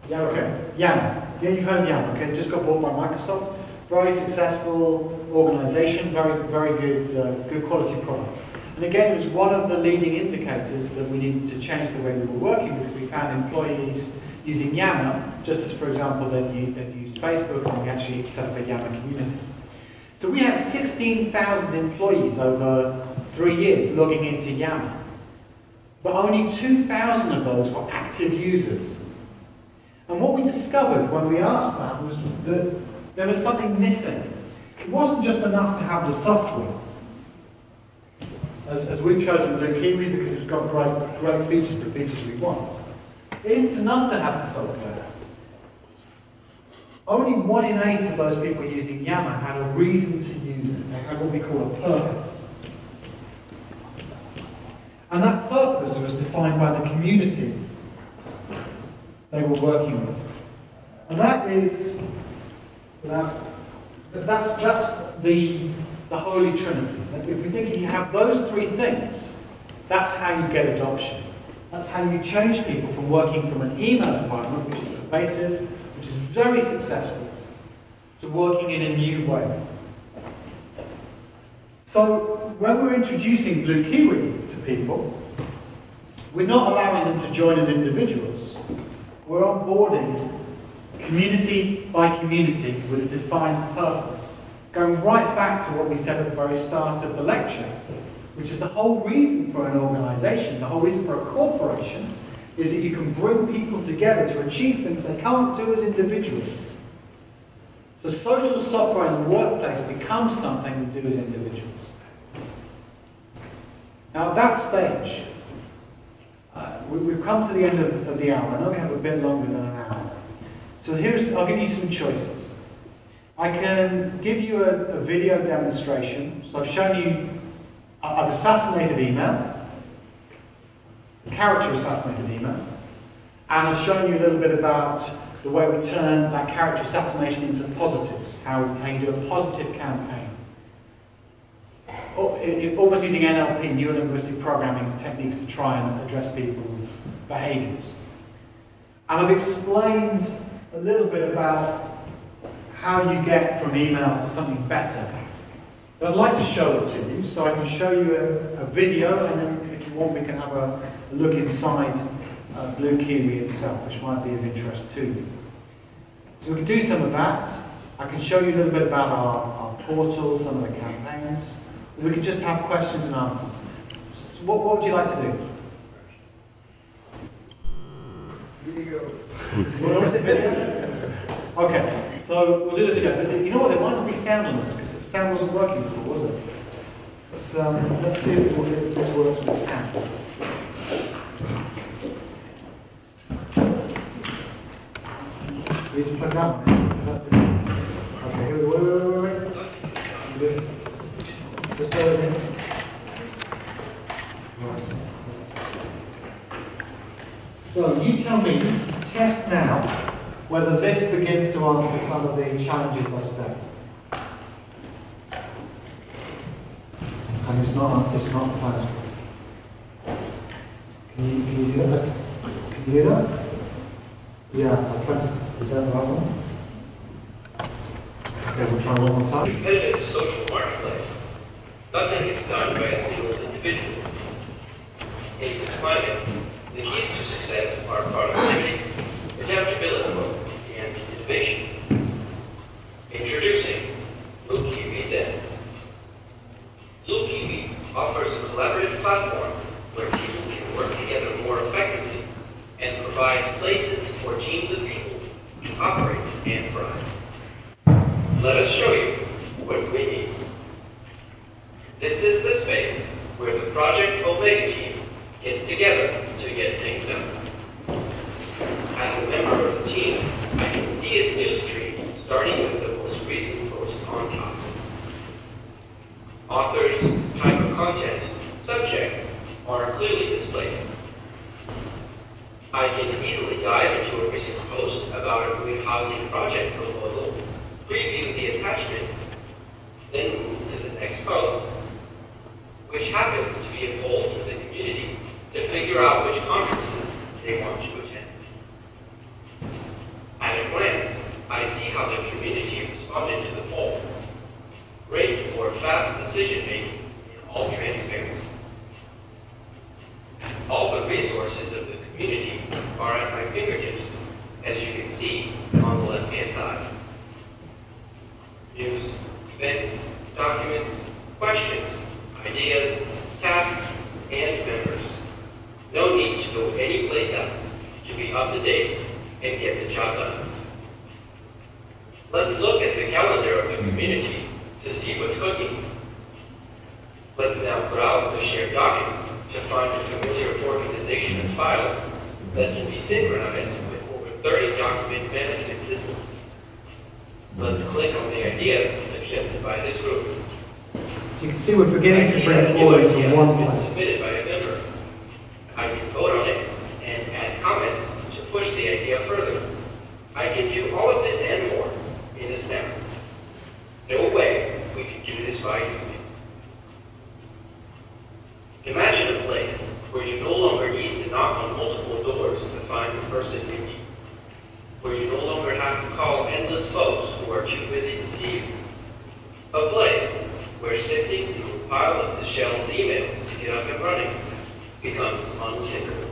Yeah, okay. Yammer. Yeah, you've heard of Yammer. Okay, just got bought by Microsoft. Very successful organization, very good quality product. And again, it was one of the leading indicators that we needed to change the way we were working, because we found employees using Yammer, just as, for example, they'd used Facebook, and we actually set up a Yammer community. So we had 16,000 employees over 3 years logging into Yammer. But only 2,000 of those were active users. And what we discovered when we asked that was that there was something missing. It wasn't just enough to have the software. As we've chosen Blue Kiwi because it's got great features, the features we want. It isn't enough to have the software. Only 1 in 8 of those people using Yammer had a reason to use it. They had what we call a purpose. And that purpose was defined by the community they were working with. And that's the Holy Trinity. If we think if you have those 3 things, that's how you get adoption. That's how you change people from working from an email environment, which is pervasive, which is very successful, to working in a new way. So when we're introducing Blue Kiwi to people, we're not allowing them to join as individuals. We're onboarding community by community with a defined purpose, going right back to what we said at the very start of the lecture, which is the whole reason for an organization, the whole reason for a corporation, is that you can bring people together to achieve things they can't do as individuals. So social software in the workplace becomes something we do as individuals. Now at that stage, we've come to the end of the hour. I know we have a bit longer than an hour. So I'll give you some choices. I can give you a video demonstration. So I've shown you, I've assassinated email, character assassinated email, and I've shown you a little bit about the way we turn that character assassination into positives, how you do a positive campaign. Almost using NLP, neuro-linguistic programming techniques, to try and address people's behaviours. And I've explained a little bit about how you get from email to something better. But I'd like to show it to you, so I can show you a video, and then if you want we can have a look inside Blue Kiwi itself, which might be of interest to you. So we can do some of that. I can show you a little bit about our portal, some of the campaigns. We could just have questions and answers. What would you like to do? Video. What was it, video? Okay, so we'll do the video. But you know what, there might not be sound on this, because the sound wasn't working before, was it? Let's see if this works with sound. We need to plug that one in. Okay, here we go. Wait. Just bear with me. Right. So you tell me, test now, whether this begins to answer some of the challenges I've set. And it's not planned. Can you do that? Can you do that? Yeah, is that the right one? Okay, we'll try one more time. Competitive social marketplace. Nothing is done by a single individual. In this climate, the keys to success are productivity, adaptability, and innovation. Introducing Blue Kiwi Zen. Blue Kiwi offers a collaborative platform where people can work together more effectively and provides places for teams of people to operate and thrive. Let us show you what we need. This is the space where the Project Omega team gets together to get things done. As a member of the team, I can see its news stream starting with the most recent post on top. Authors, type of content, subject are clearly displayed. I can easily dive into a recent post about a green housing project proposal, preview the attachment, then move to the next post, which happens to be a poll to the community to figure out which conferences they want to attend. At a glance, I see how the community responded to the poll. Great for fast decision-making in all transparency. All the resources of the community are at my fingertips, as you can see on the left-hand side. News, events, documents, questions, ideas, tasks, and members. No need to go anyplace else to be up to date and get the job done. Let's look at the calendar of the community to see what's cooking. Let's now browse the shared documents to find a familiar organization of files that can be synchronized with over 30 document management systems. Let's click on the ideas suggested by this group. You can see we're beginning to bring forward to one place. Submitted by a member. I can vote on it and add comments to push the idea further. I can do all of this and more in a snap. No way we can do this by you. Imagine a place where you no longer need to knock on multiple doors to find the person you need. Where you no longer have to call endless folks who are too busy to see you. A place where sifting through a pile of disheveled emails to get up and running becomes unthinkable.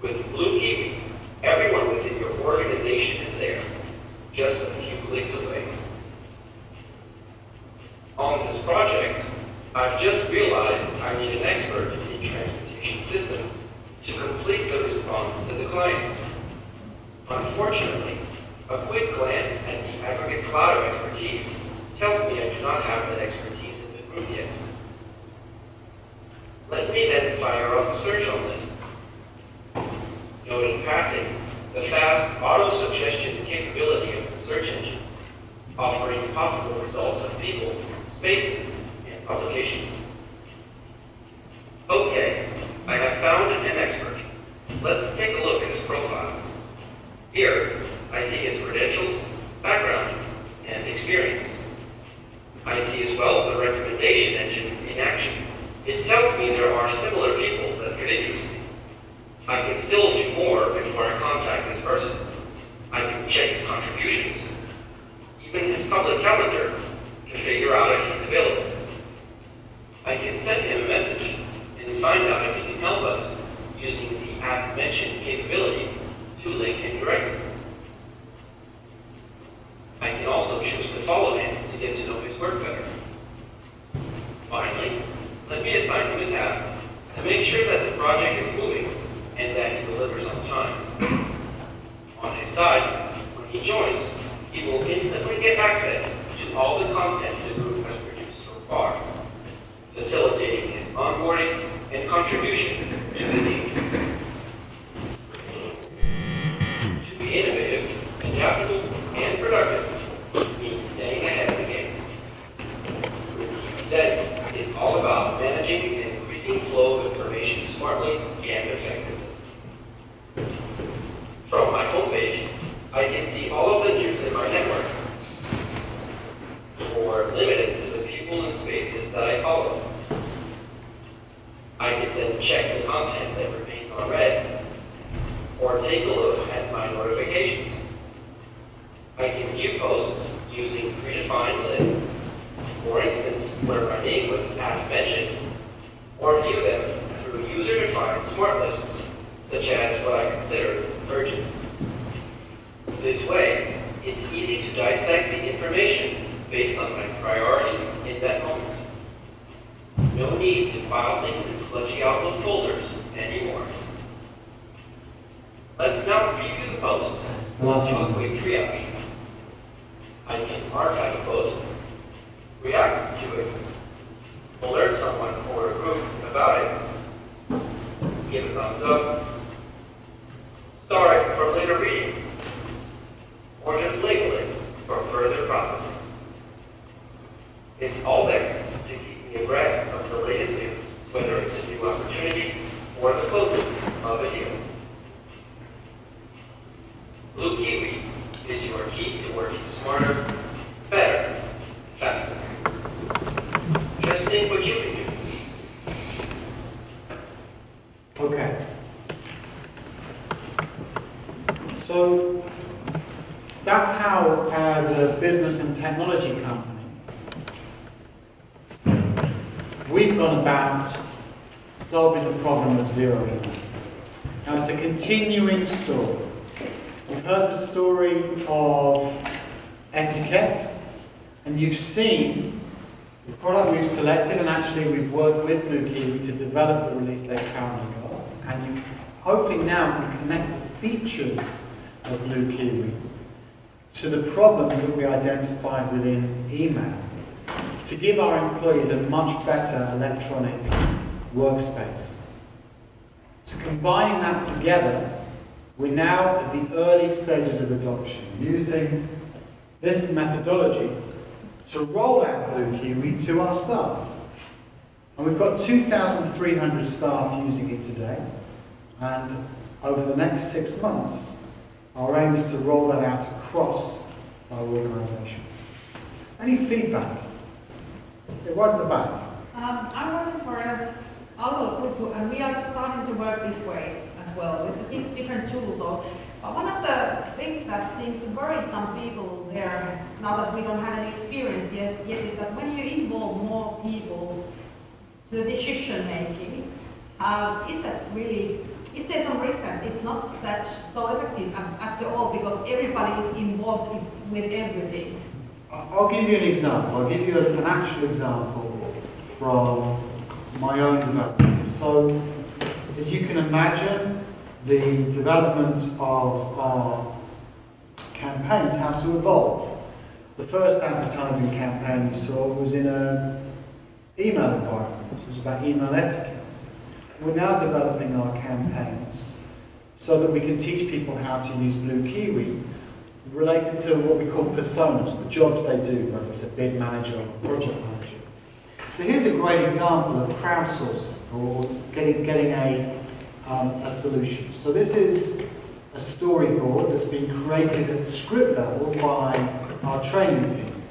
With Blue Kiwi, everyone within your organization is there, just a few clicks away. On this project, I've just realized I need an expert in transportation systems to complete the response to the client. Unfortunately, a quick glance at the aggregate cloud of expertise tells me I do not have that expertise in the group yet. Let me then fire up from a search on list. Note in passing the fast auto-suggestion capability of the search engine, offering possible results of people, spaces, and publications. Okay, I have found an expert. Let's take a look at his profile. Here, I see his credentials, background, and experience. I see as well the recommendation engine in action. It tells me there are similar people that could interest me. I can still do more before I contact this person. I can check his contributions, even his public calendar, to figure out if he's available. I can send him a message and find out if he can help us using the mentioned capability to link him directly. I can also choose to follow him to get to know his work better. Finally, let me assign him a task to make sure that the project is moving and that he delivers on time. On his side, when he joins, he will instantly get access to all the content the group has produced so far, facilitating his onboarding and contribution to the team. To be innovative, adaptable, and productive means staying ahead of the game. Zen is all about managing an increasing flow of information smartly and effectively. From my homepage, I can see all of the news in my network, or limited to the people and spaces that I follow. I can then check the content that remains on red, or take a look at my notifications. I can view posts using predefined lists, for instance, where my name was mentioned, or view them through user-defined smart lists, such as what I consider urgent. This way, it's easy to dissect the information based on my priorities in that moment. No need to file things in clutchy Outlook folders anymore. Let's now preview the posts and do a quick triage. I can archive a post, react to it, alert someone or a group about it, give a thumbs up, star it for later reading, or just label it for further processing. It's all there to keep me abreast of the latest news, whether it's a new opportunity or the closing of a deal. Blue Kiwi is your key to working smarter, better, faster. Just think what you can do. Okay. So that's how, as a business and technology company, we've gone about solving the problem of zero email. Now it's a continuing story. We've heard the story of etiquette, and you've seen the product we've selected, and actually we've worked with Blue Kiwi to develop the release they've currently got, and you hopefully now can connect the features of Blue Kiwi to the problems that we identified within email to give our employees a much better electronic workspace. So combining that together, we're now at the early stages of adoption, using this methodology to roll out Blue Kiwi to our staff. And we've got 2,300 staff using it today, and over the next 6 months, our aim is to roll that out across our organisation. Any feedback? Yeah, right at the back. I'm working for a aalto-yliopisto, and we are starting to work this way as well, with a different tool though. But one of the things that seems to worry some people there, now that we don't have any experience yet, is that when you involve more people to the decision making, is there some risk that it's not so effective after all, because everybody is involved with everything? I'll give you an example. I'll give you an actual example from my own development. So, as you can imagine, the development of our campaigns have to evolve. The first advertising campaign you saw was in an email environment. It was about email etiquette. we're now developing our campaigns so that we can teach people how to use Blue Kiwi related to what we call personas, the jobs they do, whether it's a bid manager or a project manager. So here's a great example of crowdsourcing or getting a solution. So this is a storyboard that's been created at script level by our training team.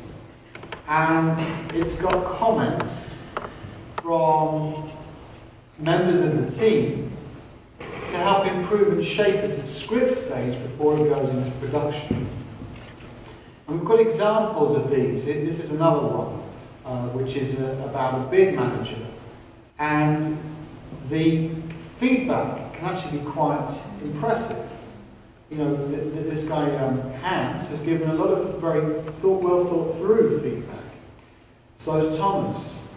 And it's got comments from members of the team to help improve and shape it at script stage before it goes into production. And we've got examples of these. This is another one, which is about a bid manager. And the feedback can actually be quite impressive. You know, this guy, Hans, has given a lot of very well thought through feedback. So is Thomas,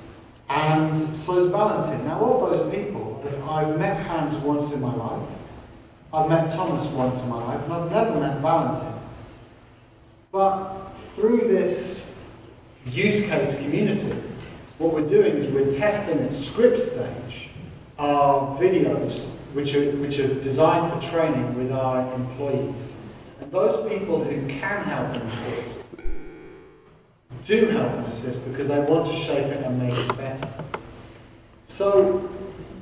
and so is Valentin. Now, of those people, I've met Hans once in my life, I've met Thomas once in my life, and I've never met Valentin. But through this use case community, what we're doing is we're testing at script stage our videos which are designed for training with our employees. And those people who can help and assist do help and assist because they want to shape it and make it better. So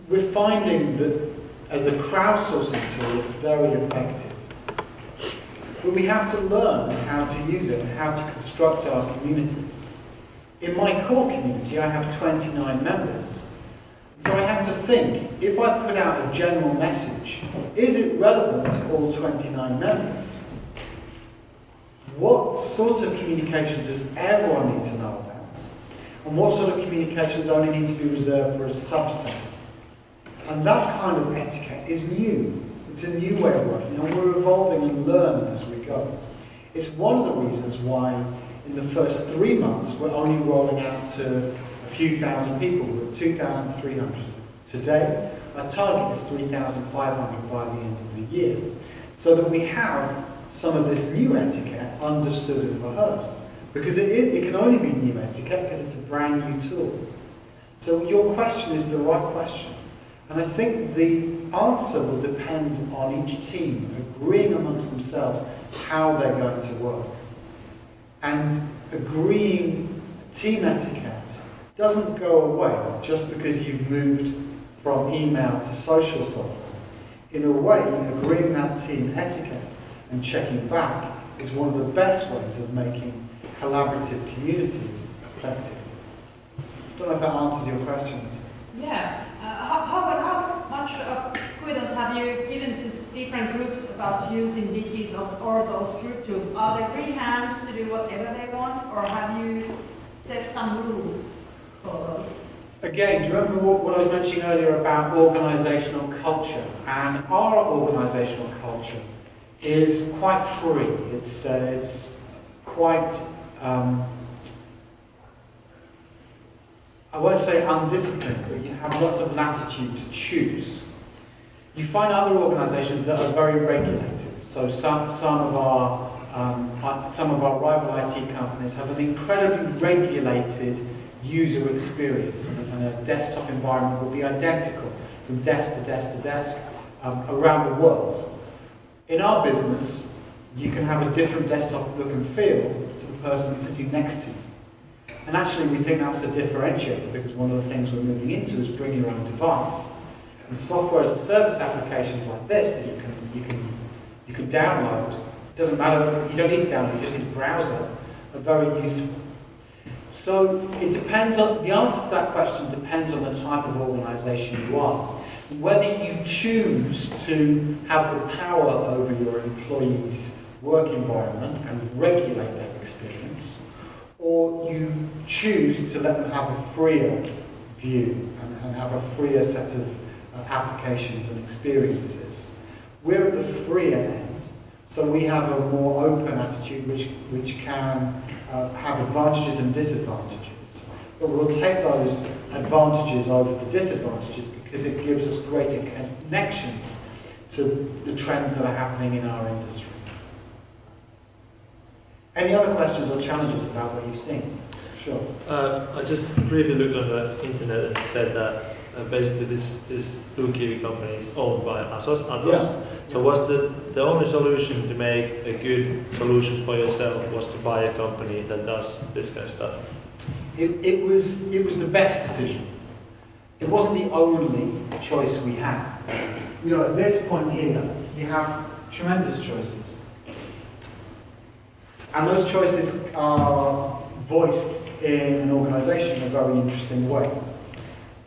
we're finding that as a crowdsourcing tool it's very effective. But we have to learn how to use it and how to construct our communities. In my core community I have 29 members. So I have to think, if I put out a general message, is it relevant to all 29 members? What sort of communications does everyone need to know about? And what sort of communications only need to be reserved for a subset? And that kind of etiquette is new. It's a new way of working, and we're evolving and learning as we go. It's one of the reasons why in the first 3 months we're only rolling out to a few thousand people. We're 2,300 today. Our target is 3,500 by the end of the year, so that we have some of this new etiquette understood and rehearsed. Because it can only be new etiquette because it's a brand new tool. So your question is the right question. And I think the answer will depend on each team agreeing amongst themselves how they're going to work. And agreeing team etiquette doesn't go away just because you've moved from email to social software. In a way, agreeing that team etiquette and checking back is one of the best ways of making collaborative communities effective. I don't know if that answers your question. Yeah. How much guidance have you given to different groups about using wikis or those group tools? Are they free hands to do whatever they want, or have you set some rules for those? Again, do you remember what I was mentioning earlier about organisational culture? And our organisational culture is quite free. It's quite, I won't say undisciplined, but you have lots of latitude to choose. You find other organisations that are very regulated. So some of our rival IT companies have an incredibly regulated user experience, and a desktop environment will be identical from desk to desk to desk around the world. In our business, you can have a different desktop look and feel to the person sitting next to you. And actually we think that's a differentiator, because one of the things we're moving into is bring your own device. And software as a service applications like this that you can download, it doesn't matter, you don't need to download, you just need a browser, are very useful. So it depends on, the answer to that question depends on the type of organisation you are. Whether you choose to have the power over your employees' work environment and regulate their experience, or you choose to let them have a freer view and have a freer set of applications and experiences. We're at the freer end, so we have a more open attitude which can have advantages and disadvantages. But we'll take those advantages over the disadvantages because it gives us greater connections to the trends that are happening in our industry. Any other questions or challenges about what you've seen? Sure. I just briefly looked on the internet and said that basically this Blue Kiwi company is owned by Atos. Yeah. So was the only solution to make a good solution for yourself was to buy a company that does this kind of stuff? It was the best decision. It wasn't the only choice we had. You know, at this point here, you have tremendous choices. And those choices are voiced in an organisation in a very interesting way.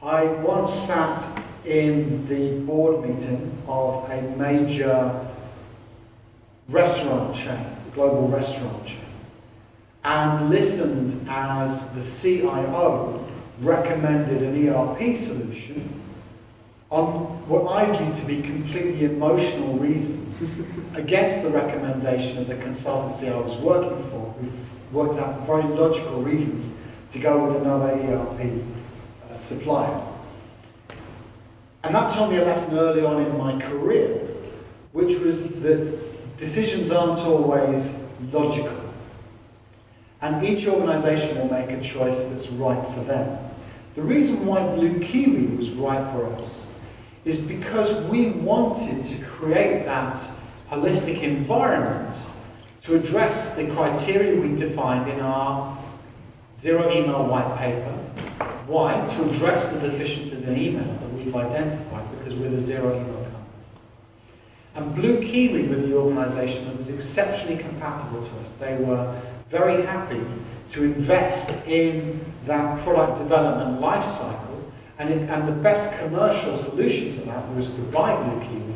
I once sat in the board meeting of a major restaurant chain, global restaurant chain, and listened as the CIO recommended an ERP solution on what I view to be completely emotional reasons against the recommendation of the consultancy I was working for, who worked out very logical reasons to go with another ERP supplier. And that taught me a lesson early on in my career, which was that decisions aren't always logical. And each organisation will make a choice that's right for them. The reason why Blue Kiwi was right for us is because we wanted to create that holistic environment to address the criteria we defined in our zero email white paper. Why? To address the deficiencies in email that we've identified, because we're the zero email company. And Blue Kiwi were the organisation that was exceptionally compatible to us. They were very happy to invest in that product development life cycle, and the best commercial solution to that was to buy Blue Kiwi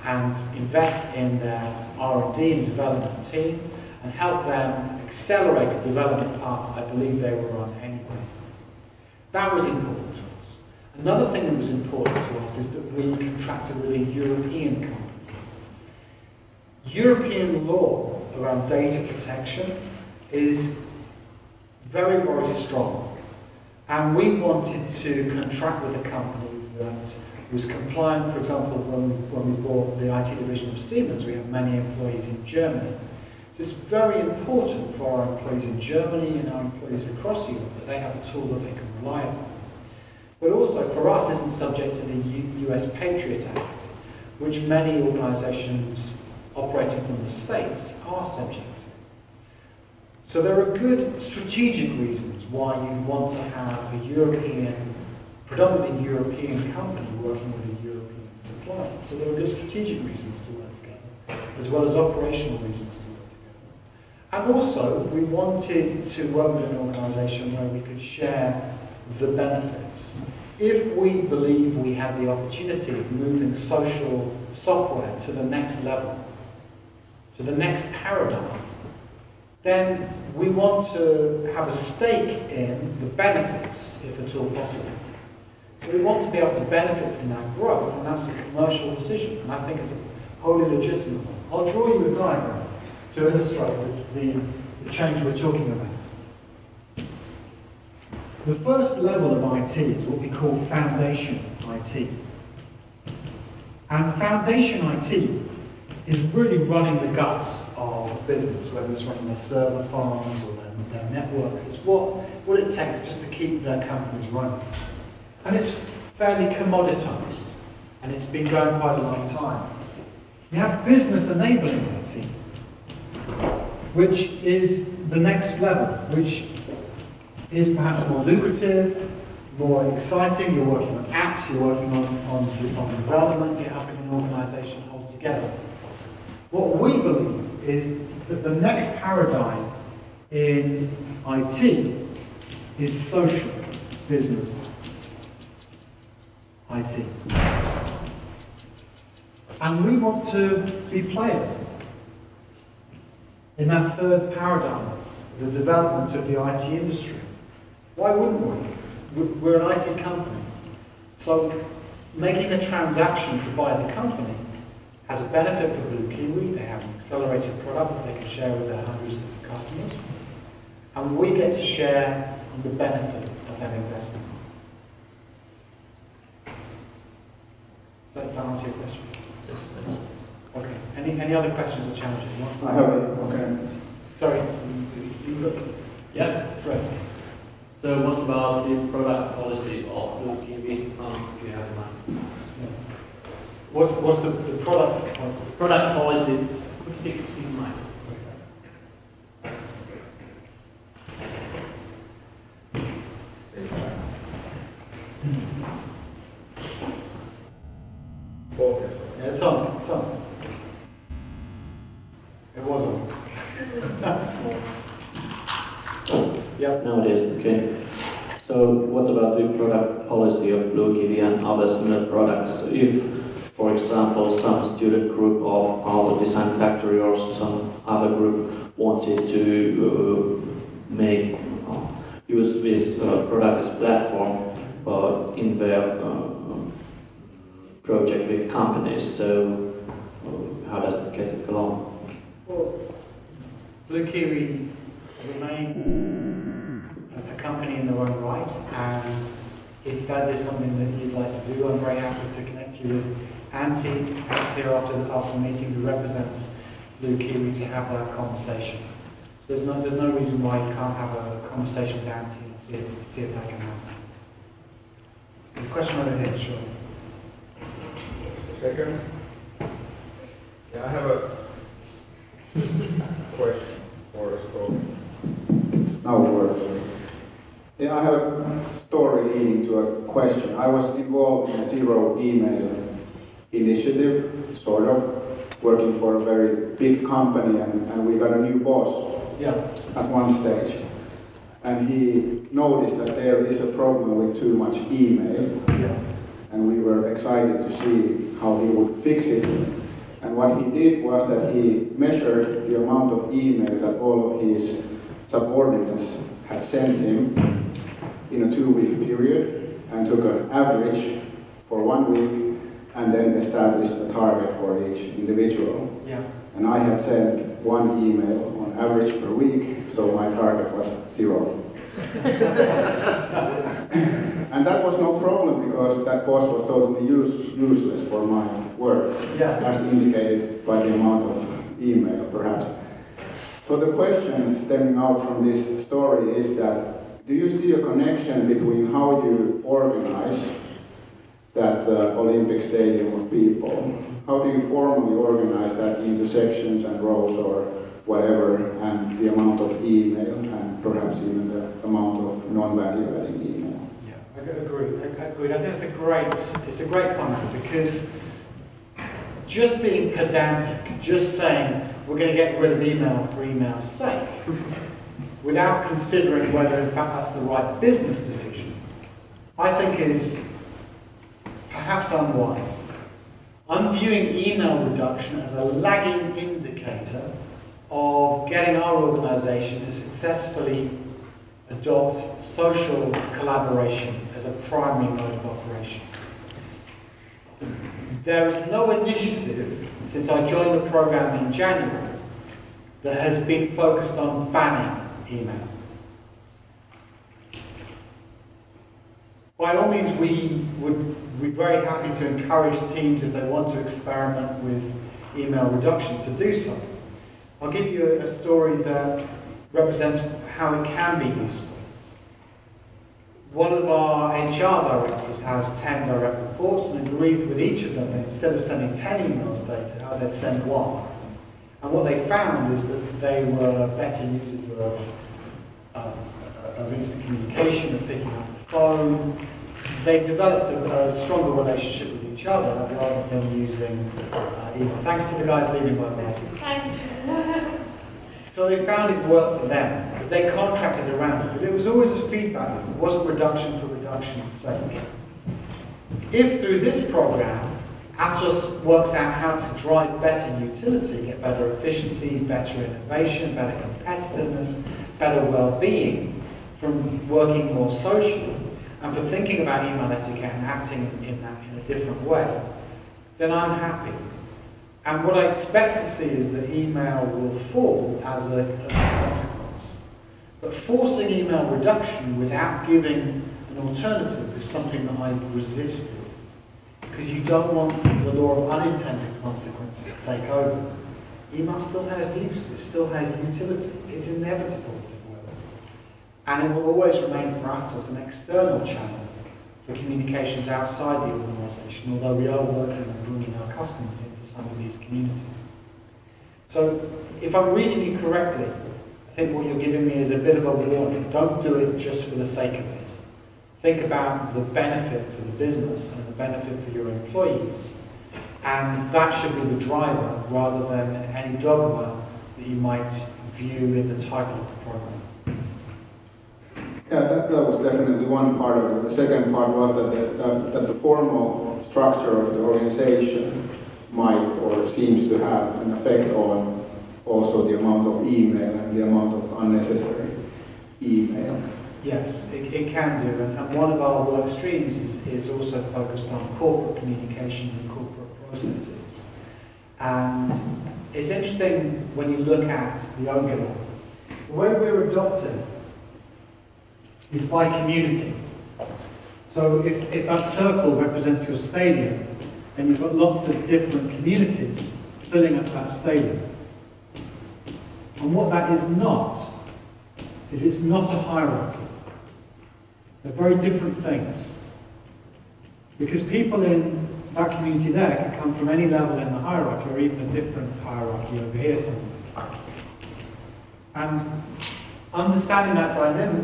and invest in their R&D and development team and help them accelerate a development path I believe they were on anyway. That was important to us. Another thing that was important to us is that we contracted with a European company. European law around data protection is very, very strong. And we wanted to contract with a company that was compliant. For example, when we bought the IT division of Siemens, we have many employees in Germany. It's very important for our employees in Germany and our employees across Europe that they have a tool that they can rely on. But also, for us, isn't subject to the US Patriot Act, which many organisations operating from the States are subject to. So there are good strategic reasons why you want to have a European, predominantly European company working with a European supplier. So there are good strategic reasons to work together, as well as operational reasons to work together. And also, we wanted to work with an organisation where we could share the benefits. If we believe we have the opportunity of moving social software to the next level, to the next paradigm, then we want to have a stake in the benefits, if at all possible. So we want to be able to benefit from that growth, and that's a commercial decision, and I think it's a wholly legitimate one. I'll draw you a diagram to illustrate the change we're talking about. The first level of IT is what we call foundation IT. And foundation IT is really running the guts of business, whether it's running their server farms or their networks. It's what it takes just to keep their companies running. And it's fairly commoditized, and it's been going quite a long time. You have business enabling IT, which is the next level, which is perhaps more lucrative, more exciting. You're working on apps, you're working on development, you're helping an organization hold together. What we believe is that the next paradigm in IT is social business IT. And we want to be players in that third paradigm, the development of the IT industry. Why wouldn't we? We're an IT company. So making a transaction to buy the company has a benefit for Blue Kiwi. They have an accelerated product that they can share with their hundreds of customers. And we get to share in the benefit of that investment. Does that answer your question? Yes, thanks. Okay. Any other questions or challenges? I have it, okay. Sorry. Yeah, right. So what about the product policy of Blue Kiwi? Do you have in mind? What's the product? Product policy. Keep in mind. Yeah, it's on. It's on. It was on. Yep. Now it is, okay. So what about the product policy of Blue Kiwi and other similar products? If, for example, some student group of Aalto Design Factory or some other group wanted to use this product as platform in their project with companies, so how does it get along? Well, Blue Kiwi remain a company in their own right, and if that is something that you'd like to do, I'm very happy to connect you with Antti, perhaps here after the meeting, who represents Blue Kiwi, to have that conversation. So there's no reason why you can't have a conversation with Antti and see if that can happen. There's a question over here, sure. Just a second. Yeah, I have a question or a story. Now it works. Yeah, I have a story leading to a question. I was involved in a zero email initiative, sort of, working for a very big company, and we got a new boss at one stage. And he noticed that there is a problem with too much email. And we were excited to see how he would fix it. And what he did was that he measured the amount of email that all of his subordinates had sent him in a 2-week period, and took an average for 1 week, and then established a target for each individual. And I had sent 1 email on average per week, so my target was 0. And that was no problem, because that boss was totally useless for my work, as indicated by the amount of email, perhaps. So the question stemming out from this story is that, do you see a connection between how you organize that Olympic stadium of people? How do you formally organize that into sections and rows or whatever, and the amount of email, and perhaps even the amount of non-value adding email? Yeah, I agree. I think it's a great point, because just being pedantic, just saying we're going to get rid of email for email's sake, without considering whether in fact that's the right business decision, I think is perhaps unwise. I'm viewing email reduction as a lagging indicator of getting our organisation to successfully adopt social collaboration as a primary mode of operation. There is no initiative since I joined the programme in January that has been focused on banning email. By all means, we're very happy to encourage teams, if they want to experiment with email reduction, to do so. I'll give you a story that represents how it can be useful. One of our HR directors has 10 direct reports, and agreed with each of them that instead of sending 10 emails a day, to how they'd send 1. And what they found is that they were better users of instant communication, of picking up the phone. They developed a stronger relationship with each other rather than using email. Thanks to the guys leading, by the way. Thanks. So they found it worked for them, because they contracted around it. But it was always a feedback loop. It wasn't reduction for reduction's sake. If through this program, Atos works out how to drive better utility, get better efficiency, better innovation, better competitiveness, better well-being, from working more socially, and for thinking about email etiquette and acting in a different way, then I'm happy. And what I expect to see is that email will fall as a consequence. But forcing email reduction without giving an alternative is something that I've resisted, because you don't want the law of unintended consequences to take over. Email still has use, it still has utility, it's inevitable. And it will always remain for Atos an external channel for communications outside the organisation, although we are working on bringing our customers into some of these communities. So, if I'm reading you correctly, I think what you're giving me is a bit of a warning. Don't do it just for the sake of it. Think about the benefit for the business and the benefit for your employees. And that should be the driver rather than any dogma that you might view in the title of the program. Yeah, that was definitely one part of it. The second part was that the formal structure of the organization might or seems to have an effect on also the amount of email and the amount of unnecessary email. Yes, it can do. And one of our work streams is also focused on corporate communications and corporate processes. And it's interesting when you look at the Ogula. The way we're adopted is by community. So if that circle represents your stadium, and you've got lots of different communities filling up that stadium. And what that is not, is it's not a hierarchy. They're very different things. Because people in that community there can come from any level in the hierarchy, or even a different hierarchy over here somewhere. And understanding that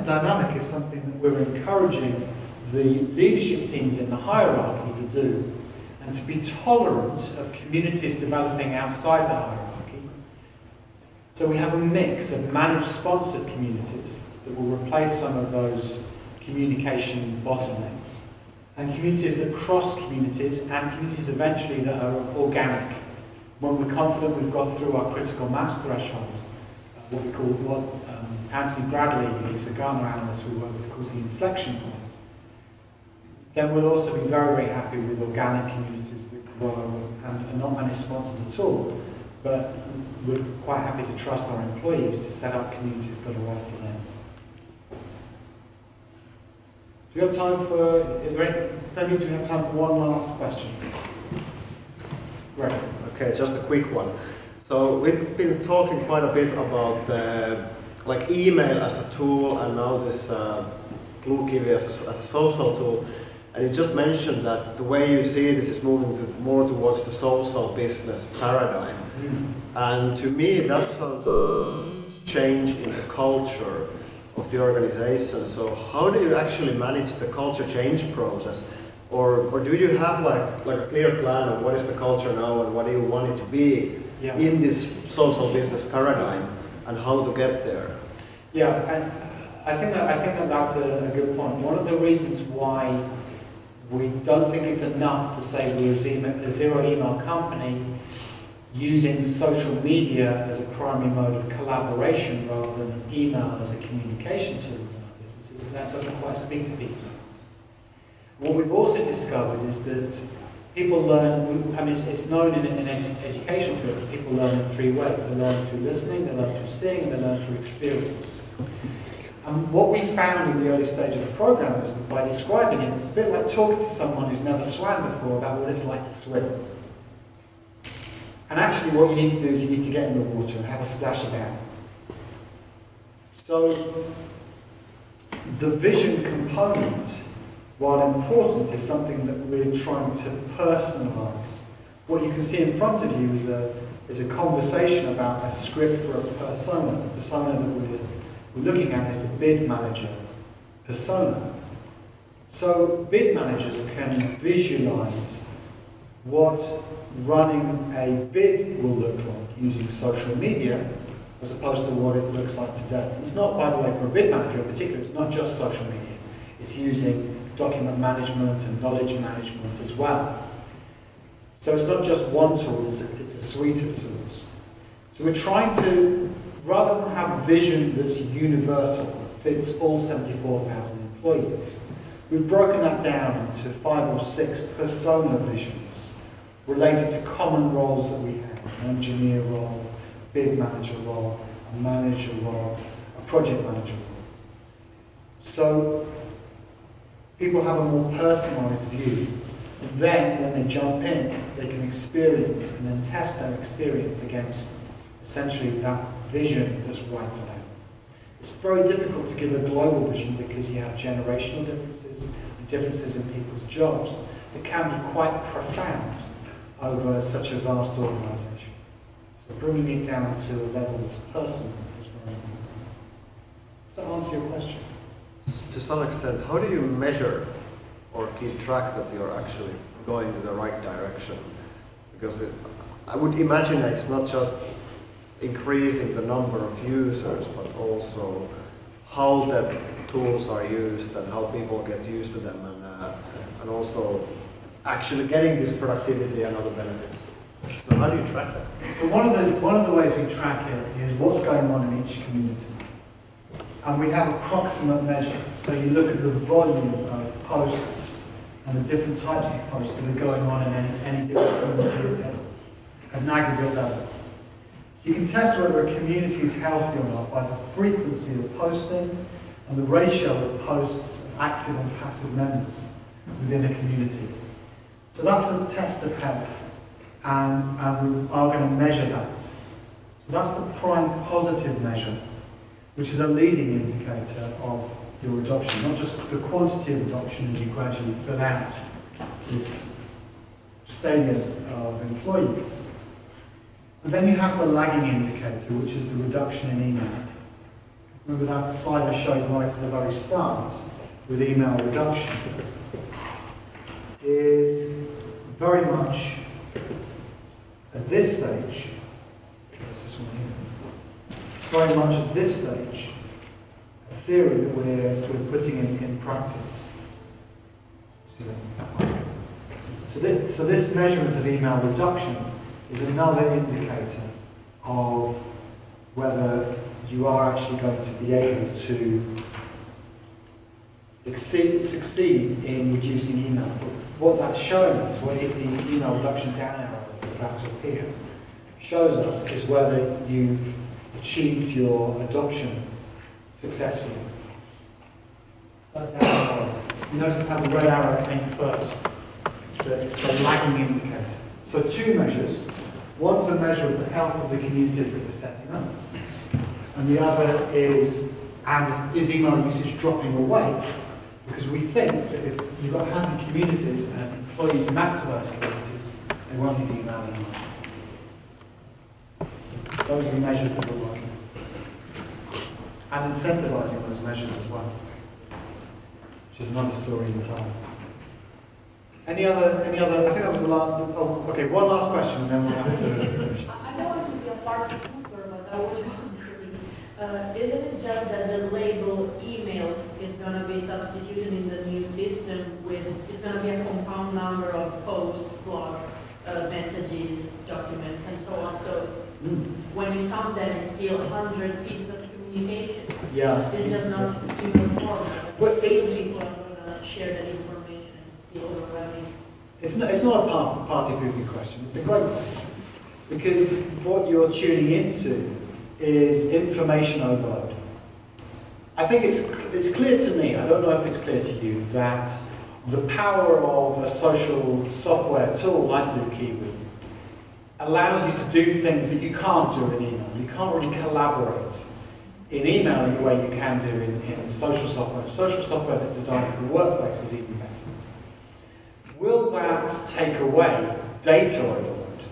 dynamic is something that we're encouraging the leadership teams in the hierarchy to do, and to be tolerant of communities developing outside the hierarchy. So we have a mix of managed sponsored communities that will replace some of those communication bottlenecks, and communities that cross communities, and communities eventually that are organic. When we're confident we've got through our critical mass threshold, what we call, Anthony Bradley, who's a Ghana analyst we work with, calls the inflection point, then we'll also be very, very happy with organic communities that grow and are not managed sponsored at all, but we're quite happy to trust our employees to set up communities that are right for them. Do you have time for, maybe we have time for one last question? Great. Okay, just a quick one. So we've been talking quite a bit about like email as a tool, and now this Bluekiwi as a social tool. And you just mentioned that the way you see this is moving more towards the social business paradigm. And to me, that's a change in the culture of the organization. So how do you actually manage the culture change process? Or do you have like a clear plan of what is the culture now and what do you want it to be in this social business paradigm, and how to get there? Yeah, and I think that that's a good point. One of the reasons why we don't think it's enough to say we're a zero email company using social media as a primary mode of collaboration rather than email as a communication tool in our business is that doesn't quite speak to people. What we've also discovered is that people learn, I mean it's known in an education field that people learn in three ways. They learn through listening, they learn through seeing, and they learn through experience. And what we found in the early stage of the program was that by describing it, it's a bit like talking to someone who's never swam before about what it's like to swim. And actually what you need to do is you need to get in the water and have a splash about. So the vision component, while important, is something that we're trying to personalize. What you can see in front of you is a conversation about a script for a persona. The persona that we're looking at is the bid manager persona. So bid managers can visualize what running a bid will look like using social media as opposed to what it looks like today. It's not, by the way, for a bid manager in particular, it's not just social media. It's using document management and knowledge management as well. So it's not just one tool, it's a suite of tools. So we're trying to, rather than have a vision that's universal, that fits all 74,000 employees, we've broken that down into 5 or 6 persona visions related to common roles that we have: an engineer role, a bid manager role, a manager role, a project manager role. So people have a more personalized view. And then when they jump in, they can experience and then test their experience against essentially that vision that's right for them. It's very difficult to give a global vision because you have generational differences and differences in people's jobs that can be quite profound over such a vast organisation. So bringing it down to a level that's personal is very important. Does that answer your question? To some extent, how do you measure or keep track that you're actually going in the right direction? Because I would imagine that it's not just increasing the number of users, but also how the tools are used and how people get used to them, and also actually getting this productivity and other benefits. So how do you track that? So one of the ways we track it is what's going on in each community. And we have approximate measures. So you look at the volume of posts and the different types of posts that are going on in any different community at an aggregate level. So you can test whether a community is healthy or not by the frequency of posting and the ratio of posts of active and passive members within a community. So that's a test of health, and we are going to measure that. So that's the prime positive measure, which is a leading indicator of your adoption, not just the quantity of adoption as you gradually fill out this stadium of employees. And then you have the lagging indicator, which is the reduction in email. Remember that slide I showed right at the very start with email reduction is very much at this stage, what's this one here? Very much at this stage, a theory that we're putting in practice. See that? So this measurement of email reduction is another indicator of whether you are actually going to be able to succeed in reducing email. What that's showing us, where the email reduction down arrow that's about to appear, shows us is whether you've achieved your adoption successfully. That down arrow. You notice how the red arrow came first. It's a lagging indicator. So two measures. One's a measure of the health of the communities that we're setting up, and the other is email usage dropping away? Because we think that if you've got happy communities and employees mapped to those communities, they won't need email anymore. So those are the measures that we're working on. And incentivising those measures as well, which is another story entirely. Any other, I think that was the last, okay, one last question and then we'll have to finish. I don't want to be a party pooper, but I was wondering, isn't it just that the label emails is going to be substituted in the new system with, it's going to be a compound number of posts, blog, messages, documents, and so on. So when you sum them, it's still 100 pieces of communication. Yeah. It's just not in the format. But still people are going to share that information and still overrunning. It's not a party pooper question, it's a great question. Because what you're tuning into is information overload. I think it's clear to me, I don't know if it's clear to you, that the power of a social software tool like BlueKiwi allows you to do things that you can't do in email. You can't really collaborate in email in the way you can do in social software. Social software that's designed for the workplace is even better. Will that take away data overload?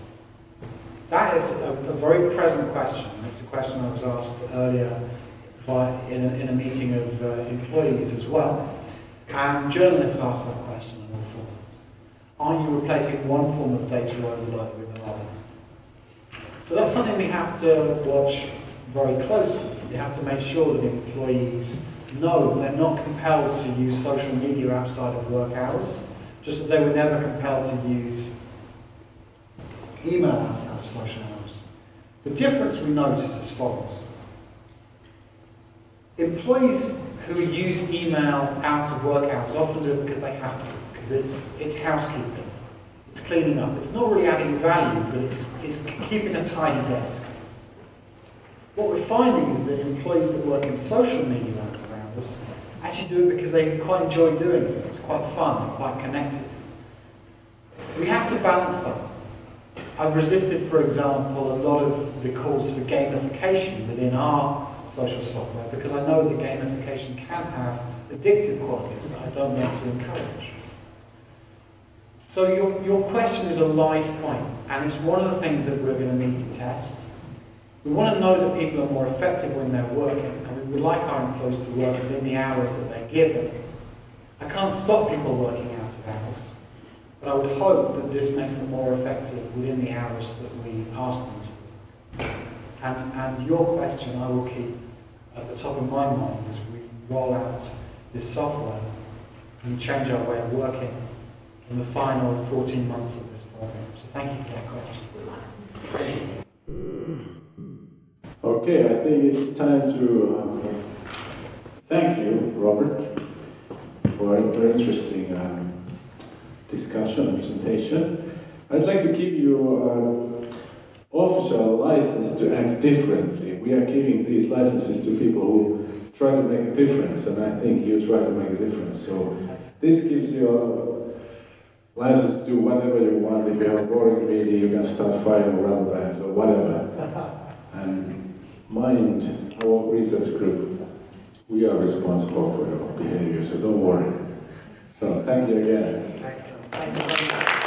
That is a very present question. It's a question I was asked earlier in a meeting of employees as well. And journalists ask that question in all forms. Are you replacing one form of data overload with another? So that's something we have to watch very closely. We have to make sure that employees know that they're not compelled to use social media outside of work hours, just that they were never compelled to use email outside of social hours. The difference we notice is as follows. Employees who use email out of work hours often do it because they have to, because it's housekeeping, it's cleaning up. It's not really adding value, but it's keeping a tidy desk. What we're finding is that employees that work in social media out of hours actually do it because they quite enjoy doing it. It's quite fun and quite connected. We have to balance that. I've resisted, for example, a lot of the calls for gamification within our social software because I know that gamification can have addictive qualities that I don't want to encourage. So your question is a live point, and it's one of the things that we're going to need to test. We want to know that people are more effective when they're working, and we would like our employees to work within the hours that they're given. I can't stop people working out of hours, but I would hope that this makes them more effective within the hours that we ask them to. And your question I will keep at the top of my mind as we roll out this software and change our way of working in the final 14 months of this program. So thank you for that question. Okay, I think it's time to thank you, Robert, for a very interesting discussion and presentation. I'd like to give you official license to act differently. We are giving these licenses to people who try to make a difference, and I think you try to make a difference. So this gives you a license to do whatever you want. If you have a boring meeting, you can start firing rubber bands or whatever. And mind our research group. We are responsible for your behavior, so don't worry. So thank you again. Excellent. Thank you very much.